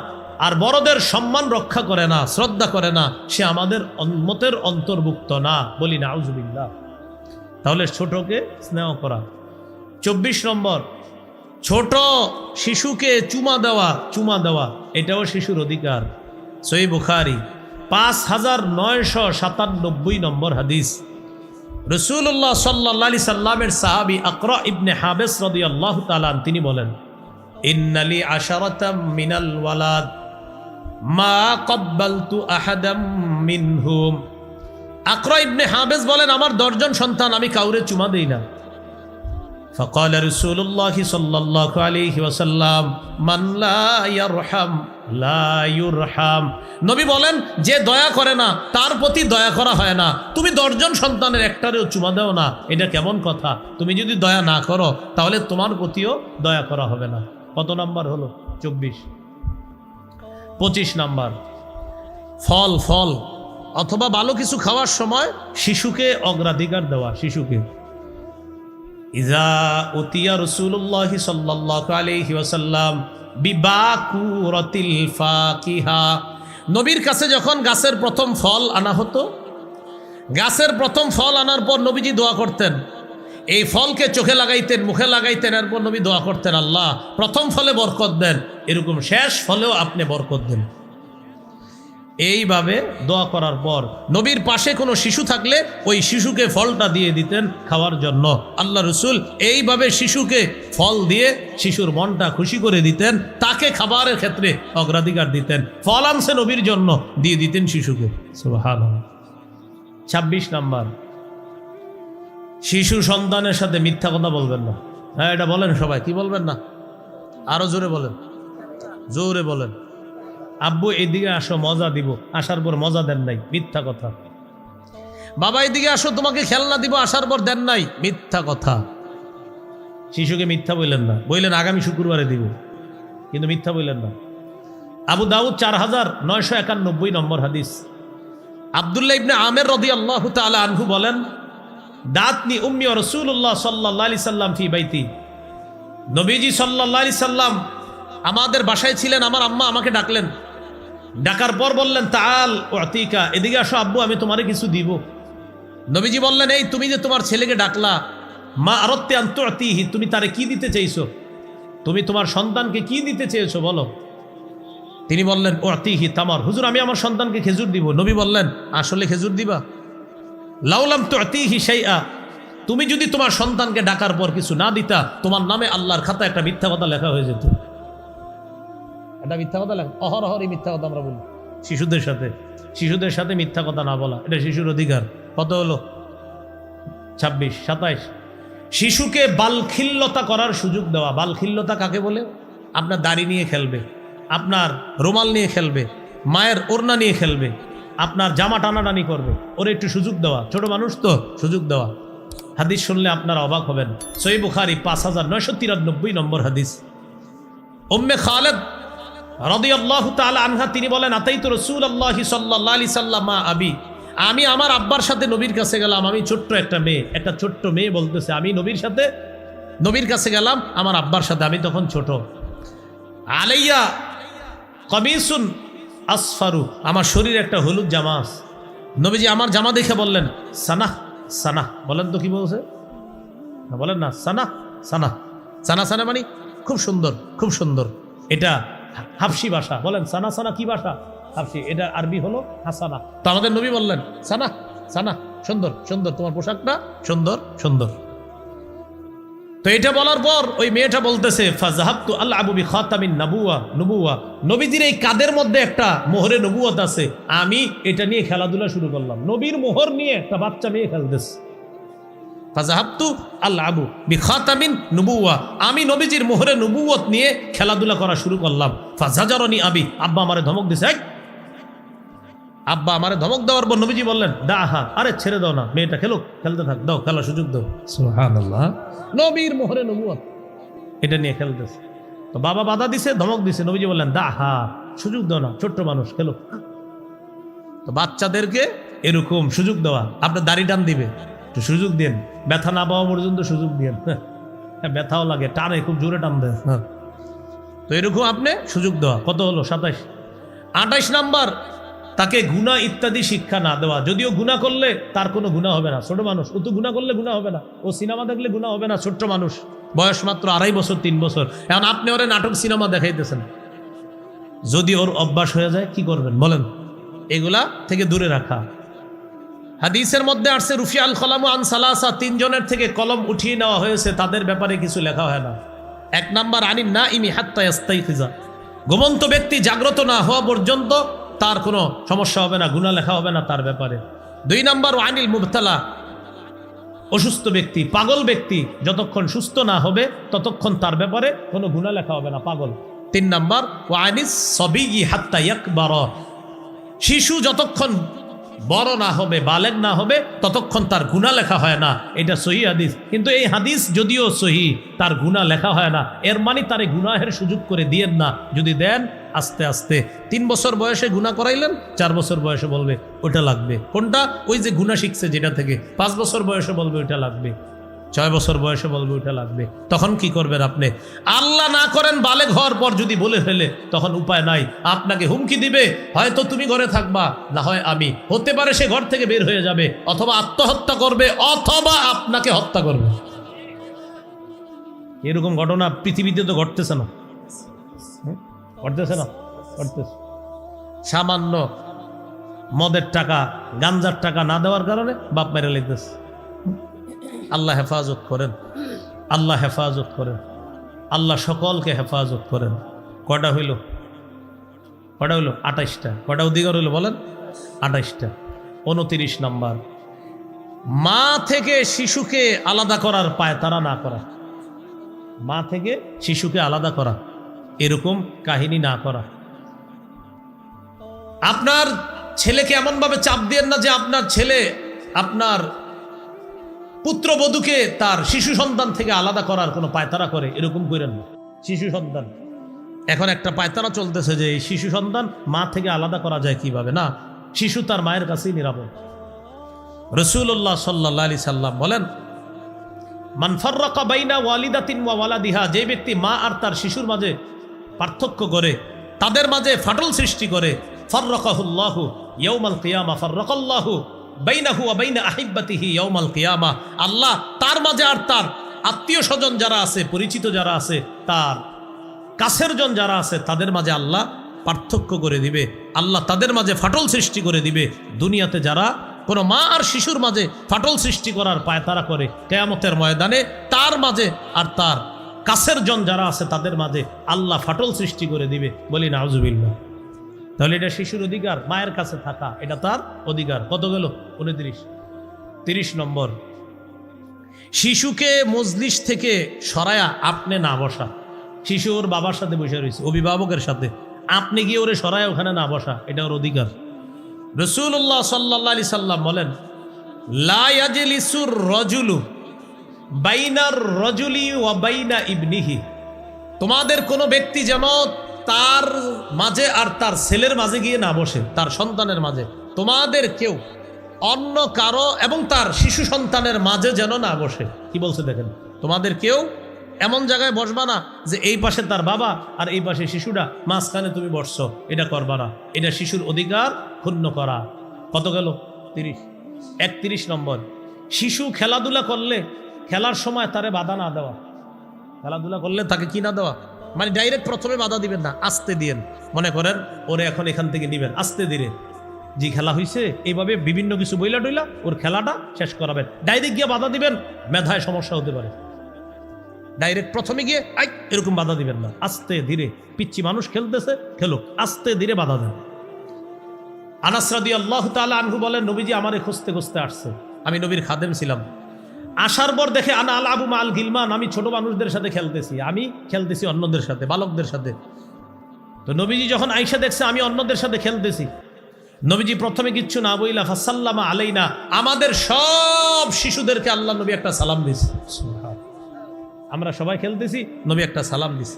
S1: আর বড়দের সম্মান রক্ষা করে না, শ্রদ্ধা করে না, সে আমাদের উম্মতের অন্তর্ভুক্ত না। বলি নাউজুবিল্লাহ। তাহলে ছোটকে স্নেহ করা। 24 নম্বর, ছোট শিশুকে চুমা দেওয়া এটাও শিশুর অধিকার। সহিহ বুখারী 5997 নম্বর হাদিস। রাসূলুল্লাহ সাল্লাল্লাহু আলাইহি সাল্লামের সাহাবী আকরা ইবনে হাবিস রাদিয়াল্লাহু তাআলা তিনি বলেন, ইন্নালি আশারাতাম মিনাল ওয়ালাদ মা ক্বাব্বালতু আহাদাম মিনহুম। আকরা ইবনে হাবিস বলেন, আমার 10 জন সন্তান, আমি কাউরে চুমা দেই না। ফাকালা রাসূলুল্লাহ সাল্লাল্লাহু আলাইহি ওয়াসাল্লাম, মান লা ইয়ারহাম লা ইউরহাম। নবী বলেন, যে দয়া করে না তার প্রতি দয়া করা হয় না। তুমি 10 জন সন্তানের একটারেও চুমা দাও না, এটা কেমন কথা? তুমি যদি দয়া না করো তাহলে তোমার প্রতিও দয়া করা হবে না। কত নাম্বার হলো? 24। 25 নাম্বার, ফল অথবা ভালো কিছু খাওয়ার সময় শিশুকে অগ্রাধিকার দেওয়া। শিশুকে ইজা উতিয়া রাসূলুল্লাহ সাল্লাল্লাহু আলাইহি ওয়াসাল্লাম বিবাকুরাতিল ফাকিহা। নবীর কাছে যখন গাছের প্রথম ফল আনা হতো, গাছের প্রথম ফল আনার পর নবীজি দোয়া করতেন। এই ফলকে চোখে লাগাইতেন, মুখে লাগাইতেন, এরপর নবী দোয়া করতেন, আল্লাহ প্রথম ফলে বরকত দেন, এরকম শেষ ফলেও আপনি বরকত দেন। এইভাবে দোয়া করার পর নবীর পাশে কোনো শিশু থাকলে ওই শিশুকে ফলটা দিয়ে দিতেন খাওয়ার জন্য। আল্লাহ রাসূল এইভাবে শিশুকে ফল দিয়ে শিশুর মনটা খুশি করে দিতেন, তাকে খাবারের ক্ষেত্রে অগ্রাধিকার দিতেন। ফল আনছে নবীর জন্য, দিয়ে দিতেন শিশুকে। সুবহানাল্লাহ। 26 নাম্বার, শিশু সন্তানের সাথে মিথ্যা কথা বলবেন না। হ্যাঁ, এটা বলেন সবাই, কি বলবেন না? আরো জোরে বলেন, জোরে বলেন। আব্বু এইদিকে আসো, মজা দিব, আসার পর মজা দেন নাই, মিথ্যা কথা। বাবা এইদিকে আসো, তোমাকে খেলনা দিব, আসার পর দেন নাই, মিথ্যা কথা। শিশুকে মিথ্যা বললেন না, বললেন আগামী শুক্রবারে দিব, কিন্তু মিথ্যা বললেন না। আবু দাউদ 4991 নম্বর হাদিস। আব্দুল্লাহ ইবনে আমের রাদিয়াল্লাহু তাআলা আনহু বলেন, দাতনি উম্মি ওয়া রাসূলুল্লাহ সাল্লাল্লাহু আলাইহি সাল্লাম ফি বাইতি। নবীজি সাল্লাল্লাহু আলাইহি সাল্লাম আমাদের বাসায় ছিলেন, আমার আম্মা আমাকে ডাকলেন, ডাকার পর বললেন তাআল উতিকা, এদিকে আসো আব্বু, আমি তোমারে কিছু দিব। নবীজি বললেন, এই তুমি যে তোমার ছেলেকে ডাকলা, মা আরাদতি আন তুতিহি, তুমি তারে কি দিতে চাইছো? তুমি তোমার সন্তানকে কি দিতে চেয়েছো বলো। তিনি বললেন উতিহি তামার, হুজুর আমি আমার সন্তানকে খেজুর দিব। নবী বললেন, আসলে খেজুর দিবা? লাউলাম তুতিহি শাইআ, তুমি যদি তোমার সন্তানকে ডাকার পর কিছু না দিতা, তোমার নামে আল্লাহর খাতায় একটা মিথ্যা কথা লেখা হয়ে যেত। এটা মিথ্যা কথা লেখা, অহরহরই মিথ্যা কথা আমরা বলি শিশুদের সাথে মিথ্যা কথা না বলা, এটা শিশুর অধিকার। কত হলো? 26, 27। শিশুকে বালখিল্যতা করার সুযোগ দেওয়া। বালখিল্যতা কাকে বলে? আপনার দাড়ি নিয়ে খেলবে, আপনার রুমাল নিয়ে খেলবে, মায়ের ওড়না নিয়ে খেলবে, আপনার জামা টানাটানি করবে, ওর একটু সুযোগ দেওয়া। ছোট মানুষ তো, সুযোগ দেওয়া। হাদিস শুনলে আপনারা অবাক হবেন। সহিহ বুখারী 5993 নম্বর হাদিস। উম্মে খালেদ রাদিয়াল্লাহু তাআলা আনহা তিনি বলেন, আতাইতু রাসূলুল্লাহি সাল্লাল্লাহু আলাইহি সাল্লাম মা আবি, আমি আমার আব্বার সাথে নবীর কাছে গেলাম। আমি ছোট্ট একটা ছোট্ট মেয়ে বলতেছে, আমি নবীর কাছে গেলাম আমার আব্বার সাথে, আমি তখন ছোট। আলাইয়া কমিসুন আসফারু, আমার শরীরে একটা হলুদ জামা আছে। নবীজি আমার জামা দেখে বললেন, সানাহ সানাহ। বলেন তো কি বলছে? বলেন না, সানাহ সানাহ। সানা সানা মানে খুব সুন্দর, খুব সুন্দর। এটা হাফসি ভাষা। বলেন সানা সানা কি ভাষা? হাফসি। এটা আরবি হলো হাসানা। তো আমাদের নবী বললেন, সানা সানা, সুন্দর সুন্দর, তোমার পোশাকটা সুন্দর সুন্দর। তো এটা বলার পর ওই মেয়েটা বলতেছে, ফাযহাবতু আলআবু বিখাতামিন নবুওয়া, নবীজির এই কাদের মধ্যে একটা মোহরে নবুয়ত আছে, আমি এটা নিয়ে খেলাধুলা শুরু করলাম। নবীর মোহর নিয়ে একটা বাচ্চা মেয়ে খেলতেছে। ফাযহাবতু আলআবু বিখাতামিন নবুওয়া, আমি নবীজির মোহরে নবুয়ত নিয়ে খেলাধুলা করা শুরু করলাম। ফাযাজারানি আবি, আব্বা আমারে ধমক দিছে। আব্বা আমারে ধমক দেওয়ার পর নবীজি বললেন, দাহা, আরে ছেড়ে দাও না, মেয়েটা খেলতে থাক, দাও খেলার সুযোগ দাও। সুবহানাল্লাহ। নবীর মোহরে নবুয়ত এটা নিয়ে খেলতেছে। তো বাবা বাধা দিছে, ধমক দিছে। নবীজি বললেন, দাহা, সুযোগ দাও না, ছোট্ট মানুষ, খেলো। তো বাচ্চাদেরকে এরকম সুযোগ দেওয়া। আপনার দাড়ি টান দিবে, একটু সুযোগ দিন। ব্যথা না পাওয়া পর্যন্ত সুযোগ দিন। ব্যথাও লাগে, টানে, খুব জোরে টান দেয়। তো এরকম আপনি সুযোগ দেওয়া। কত হলো? 27। 28 নাম্বার, তাকে গুনাহ ইত্যাদি শিক্ষা না দেওয়া। যদিও গুনাহ করলে তার কোনো গুনাহ হবে না, ছোট মানুষ, ও তো গুনাহ করলে গুনাহ হবে না, ও সিনেমা দেখলে গুনাহ হবে না, ছোট্ট মানুষ, বয়স মাত্র 2.5 বছর 3 বছর। এখন আপনি ওরে নাটক সিনেমা দেখাইতেছেন, যদি ওর অভ্যাস হয়ে যায় কি করবেন বলেন? এগুলা থেকে দূরে রাখা। হাদিসের মধ্যে আসছে, রুফিআল কলামু আন সালাসা, 3 জনের থেকে কলম উঠিয়ে নেওয়া হয়েছে, তাদের ব্যাপারে কিছু লেখা হয় না। 1 নাম্বার, আনিন নাইমি হাত্তা ইয়াস্তাইকিজা, ঘুমন্ত ব্যক্তি জাগ্রত না হওয়া পর্যন্ত তার কোনো সমস্যা হবে না, গুনাহ লেখা হবে না তার ব্যাপারে। 2 নাম্বার, আনিল মুবতালা, অসুস্থ ব্যক্তি, পাগল ব্যক্তি যতক্ষণ সুস্থ না হবে ততক্ষণ তার ব্যাপারে কোনো গুনাহ লেখা হবে না, পাগল। 3 নাম্বার, আনিস সাবিয়্যি হাত্তা ইয়াকবারা, শিশু যতক্ষণ বড় না হবে, বালেগ না হবে, ততক্ষণ তার গুনাহ লেখা হয় না। এটা সহিহ হাদিস। কিন্তু এই হাদিস যদিও সহিহ, তার গুনাহ লেখা হয় না, এর মানে তারে গুনাহের সুযোগ করে দিয়েন না। যদি দেন, আস্তে আস্তে 3 বছর বয়সে গুনাহ করাইলেন, 4 বছর বয়সে বলবে ওটা লাগবে। কোনটা? ওই যে গুনাহ শিখছে যেটা থেকে। 5 বছর বয়সে বলবে ওইটা লাগবে, 6 বছর বয়সে বলবে ওইটা লাগবে। তখন কি করবেন আপনি? আল্লাহ না করেন বালেগ হওয়ার পর যদি বলে ফেলে, তখন উপায় নাই, আপনাকে হুমকি দিবে, হয়তো তুমি ঘরে থাকবা, না হয় আমি। হতে পারে সে ঘর থেকে বের হয়ে যাবে, অথবা আত্মহত্যা করবে, অথবা আপনাকে হত্যা করবে। এরকম ঘটনা পৃথিবীতে তো ঘটতেছে না, ঘটতেছে। সামান্য মদের টাকা, গাঞ্জার টাকা না দেওয়ার কারণে বাপ মেরে লেগতেছে। আল্লাহ হেফাজত করেন, আল্লাহ হেফাজত করেন, আল্লাহ সকলকে হেফাজত করেন। কটা হইল? 28টা। কটা অধিকার হইল বলেন? 28টা। 29 নাম্বার, মা থেকে শিশুকে আলাদা করার পায়তারা না করা। মা থেকে শিশুকে আলাদা করা, এরকম কাহিনী না করা। আপনার ছেলেকে এমনভাবে চাপ দিয়েন না যে আপনার ছেলে আপনার পুত্রবধূকে তার শিশু সন্তান থেকে আলাদা করার কোনো পায়তারা করে, এরকম করেন না। শিশু সন্তান, এখন একটা পায়তারা চলতেছে যে এই শিশু সন্তান মা থেকে আলাদা করা যায় কিভাবে। না, শিশু তার মায়ের কাছেই নিরাপদ। রাসূলুল্লাহ সাল্লাল্লাহু আলাইহি সাল্লাম বলেন, মান ফাররাকা বাইনা ওয়ালিদাতিন ওয়া ওয়ালাদিহা, যে ব্যক্তি মা আর তার শিশুর মাঝে পার্থক্য করে, তাদের মাঝে ফাটল সৃষ্টি করে, ফাররাকাহুল্লাহু ইয়াউমাল কিয়ামা ফাররাকাল্লাহু বাইনাহু ওয়া বাইনা আহিব্বাতিহি ইয়াউমাল কিয়ামা। আল্লাহ তার মাঝে আর তার আত্মীয় স্বজন যারা আছে, পরিচিত যারা আছে, তার কাছের জন যারা আছে, তাদের মাঝে আল্লাহ পার্থক্য করে দিবে। আল্লাহ তাদের মাঝে ফাটল সৃষ্টি করে দিবে। দুনিয়াতে যারা কোনো মা আর শিশুর মাঝে ফাটল সৃষ্টি করার পায়তারা করে, কিয়ামতের ময়দানে তার মাঝে আর তার কাছের জন যারা আছে তাদের মাঝে আল্লাহ ফাটল সৃষ্টি করে দিবে। বলি নাউজুবিল্লাহ। তাহলে এটা শিশুর অধিকার, মায়ের কাছে থাকা, এটা তার অধিকার। কত গেল? 29। 30 নম্বর, শিশুকে মজলিস থেকে সরায়া আপনি না বসা। শিশু ওর বাবার সাথে বসে রয়েছে, অভিভাবকের সাথে, আপনি গিয়ে ওরে সরায় ওখানে না বসা, এটা ওর অধিকার। রাসূলুল্লাহ সাল্লাল্লাহু আলাইহি সাল্লাম বলেন, লা ইয়াজলিসুর রাজুলু বাইনার রাজুলি ওয়া বাইনা ইবনিহি। তোমাদের কোনো ব্যক্তি যেন তার মাঝে আর তার ছেলের মাঝে গিয়ে না বসে, তার সন্তানের মাঝে। তোমাদের কেউ অন্য কারো এবং তার শিশু সন্তানের মাঝে যেন না বসে। কি বলছে দেখেন, তোমাদের কেউ এমন জায়গায় বসবা না যে এই পাশে তার বাবা আর এই পাশে শিশুটা, মাঝখানে তুমি বসছো, এটা করবা না। এটা শিশুর অধিকার ক্ষুণ্ণ করা। কত গেল? 30। 31 নম্বর, শিশু খেলাধুলা করলে খেলার সময় তারে বাধা না দেওয়া। খেলাধুলা করলে তাকে কি না দেওয়া, মানে ডাইরেক্ট প্রথমে বাধা দিবেন না, আস্তে দিয়েন। মনে করেন ওরে এখন এখান থেকে নিবেন, আস্তে ধীরে, যে খেলা হয়েছে এইভাবে বিভিন্ন কিছু বইলা টইলা ওর খেলাটা শেষ করাবেন। ডাইরেক্ট গিয়ে বাধা দিবেন, মেধায় সমস্যা হতে পারে। ডাইরেক্ট প্রথমে গিয়ে এরকম বাধা দিবেন না, আস্তে ধীরে। পিচ্ছি মানুষ খেলতেছে, খেলুক, আস্তে ধীরে বাধা দেন। আনাস রাদিয়াল্লাহু তাআলা আনহু বলেন, নবীজি আমারে খুঁজতে খুঁজতে আসছে, আমি নবীর খাদেম ছিলাম। আসার পর দেখে আনা আলাবু মাল গিলমান, আমি ছোট মানুষদের সাথে খেলতেছি, আমি খেলতেছি অন্যদের সাথে, বালকদের সাথে। তো নবীজি যখন আয়েশা দেখছে আমি অন্যদের সাথে খেলতেছি, নবীজি প্রথমে কিচ্ছু না বইলা ফাসাল্লামা আলাইনা, আমাদের সব শিশুদেরকে আল্লাহ নবী একটা সালাম দিছে। আমরা সবাই খেলতেছি, নবী একটা সালাম দিছে।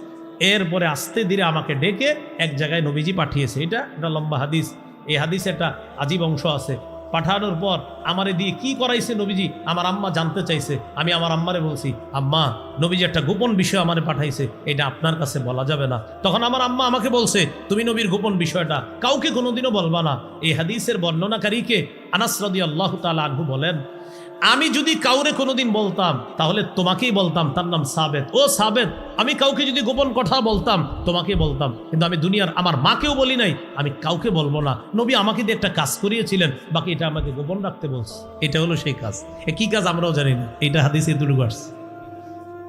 S1: এরপরে আস্তে ধীরে আমাকে ডেকে এক জায়গায় নবীজি পাঠিয়েছে। এটা লম্বা হাদিস। এই হাদিসে একটা আজীব অংশ আছে। পাঠানোর পর আমারে দিয়ে কি করাইছে নবীজি, আমার আম্মা জানতে চাইছে। আমি আমার আম্মারে বলছি, আম্মা নবীজি একটা গোপন বিষয় আমারে পাঠাইছে, এটা আপনার কাছে বলা যাবে না। তখন আমার আম্মা আমাকে বলছে, তুমি নবীর গোপন বিষয়টা কাউকে কোনোদিনও বলবা না। এই হাদিসের বর্ণনাকারীকে আনাস রাদিয়াল্লাহু তাআলা আনহু বলেন, আমি যদি কাউরে কোনোদিন বলতাম তাহলে তোমাকেই বলতাম, তার নাম সাবেত। ও সাবেত, আমি কাউকে যদি গোপন কথা বলতাম তোমাকে বলতাম, কিন্তু আমি দুনিয়ার আমার মাকেও বলি নাই, আমি কাউকে বলবো না। নবী আমাকে দিয়ে একটা কাজ করিয়েছিলেন, বাকি এটা আমাকে গোপন রাখতে বলছে। এটা হলো সেই কাজ। কি কাজ আমরাও জানি না। এটা হাদিসে দুটো আসছে।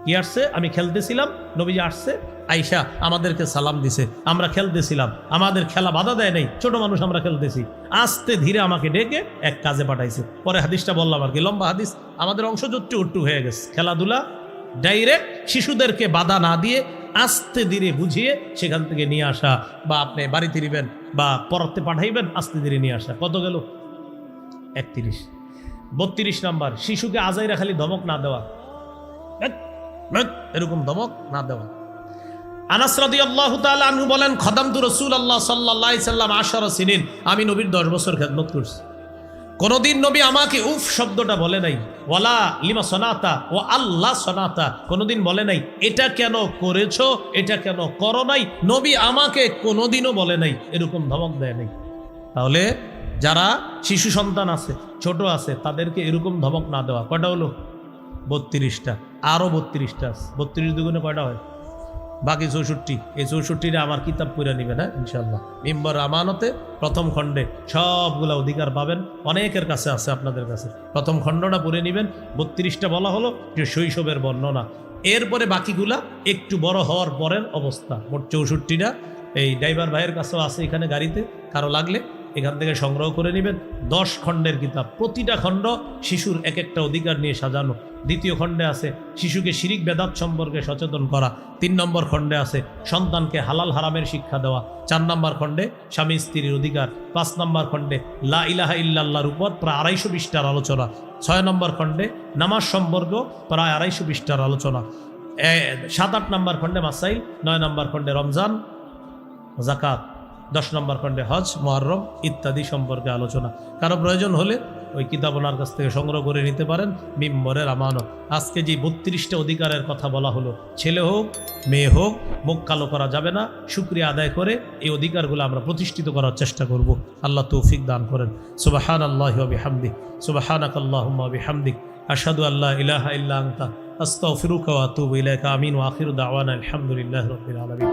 S1: কি আসছে? আমি খেলতেছিলাম, নবীজি আসছে, আয়েশা আমাদেরকে সালাম দিছে, আমরা খেলতেছিলাম, আমাদের খেলা বাধা দেয় নাই, ছোট মানুষ আমরা খেলতেছি, আস্তে ধীরে আমাকে ডেকে এক কাজে পাঠাইছে। পরে হাদিসটা বললাম আর কি, লম্বা হাদিস, আমাদের অংশজুট্টু উট্টু হয়ে গেছে। খেলাধুলা ডাইরেক্ট শিশুদেরকে বাধা না দিয়ে আস্তে ধীরে বুঝিয়ে সেখান থেকে নিয়ে আসা, বা আপনি বাড়িতে নিবেন বা পড়াতে পাঠাইবেন, আস্তে ধীরে নিয়ে আসা। কত গেল? 31। 32 নম্বর, শিশুকে আজাইরা খালি ধমক না দেওয়া, এরকম ধমক না দেওয়া। আনাস রাদিয়াল্লাহু তাআলা আনহু বলেন, খাদামতু রাসূলুল্লাহ সাল্লাল্লাহু আলাইহি সাল্লাম 10 সিনিন, আমি নবীর 10 বছর খেদমত করছি। কোনদিন নবী আমাকে উফ শব্দটা বলে নাই, ওয়ালা লিমা সনাতা ও আল্লাহ সনাতা, কোনদিন বলে নাই এটা কেন করেছো, এটা কেন করো নাই। নবী আমাকে কোনোদিনও বলে নাই, এরকম ধমক দেয় নাই। তাহলে যারা শিশু সন্তান আছে, ছোট আছে, তাদেরকে এরকম ধমক না দেওয়া। কয়টা হলো? 32টা। আরও 32টা আছে। 32 দুগুণে কয়টা হয়? বাকি 64। এই 64টা আমার কিতাব পড়ে নেবে না ইনশাল্লাহ। মিম্বর আমানতে প্রথম খণ্ডে সবগুলা অধিকার পাবেন, অনেকের কাছে আছে, আপনাদের কাছে। প্রথম খণ্ডটা পড়ে নেবেন। 32টা বলা হলো যে শৈশবের বর্ণনা। এরপরে বাকিগুলা একটু বড় হওয়ার পরের অবস্থা। মোট 64টা। এই ড্রাইভার ভাইয়ের কাছেও আছে এখানে গাড়িতে, কারো লাগলে এখান থেকে সংগ্রহ করে নেবেন। 10 খণ্ডের কিতাব, প্রতিটা খণ্ড শিশুর এক একটা অধিকার নিয়ে সাজানো। দ্বিতীয় খণ্ডে আছে শিশুকে শিরিক বেদাত সম্পর্কে সচেতন করা। 3 নম্বর খণ্ডে আছে সন্তানকে হালাল হারামের শিক্ষা দেওয়া। 4 নম্বর খণ্ডে স্বামী স্ত্রীর অধিকার। 5 নম্বর খণ্ডে লা ইলাহা ইল্লাল্লাহর উপর প্রায় 250 পৃষ্ঠার আলোচনা। 6 নম্বর খণ্ডে নামাজ সম্পর্ক প্রায় 250 পৃষ্ঠার আলোচনা। 7-8 নম্বর খণ্ডে মাসাইল। 9 নম্বর খণ্ডে রমজান, জাকাত। 10 নম্বর খণ্ডে হজ, মুহররম ইত্যাদি সম্পর্কে আলোচনা। কারো প্রয়োজন হলে ওই কিতাব ওনার কাছ থেকে সংগ্রহ করে নিতে পারেন। মিম্বরের আমানত। আজকে যে 32টা অধিকারের কথা বলা হলো, ছেলে হোক মেয়ে হোক, মুখ কালো করা যাবে না। শুকরিয়া আদায় করে এই অধিকারগুলো আমরা প্রতিষ্ঠিত করার চেষ্টা করব। আল্লাহ তৌফিক দান করেন। সুবহানাল্লাহি ওয়া বিহামদিহি, সুবহানাকাল্লাহুম্মা ওয়া বিহামদিক, আশহাদু আল্লা ইলাহা ইল্লা আনতা, আস্তাগফিরুকা ওয়া আতুবু ইলাইকা। আমিন ওয়া আখিরু দাওয়ানা আলহামদুলিল্লাহি রাব্বিল আলামিন।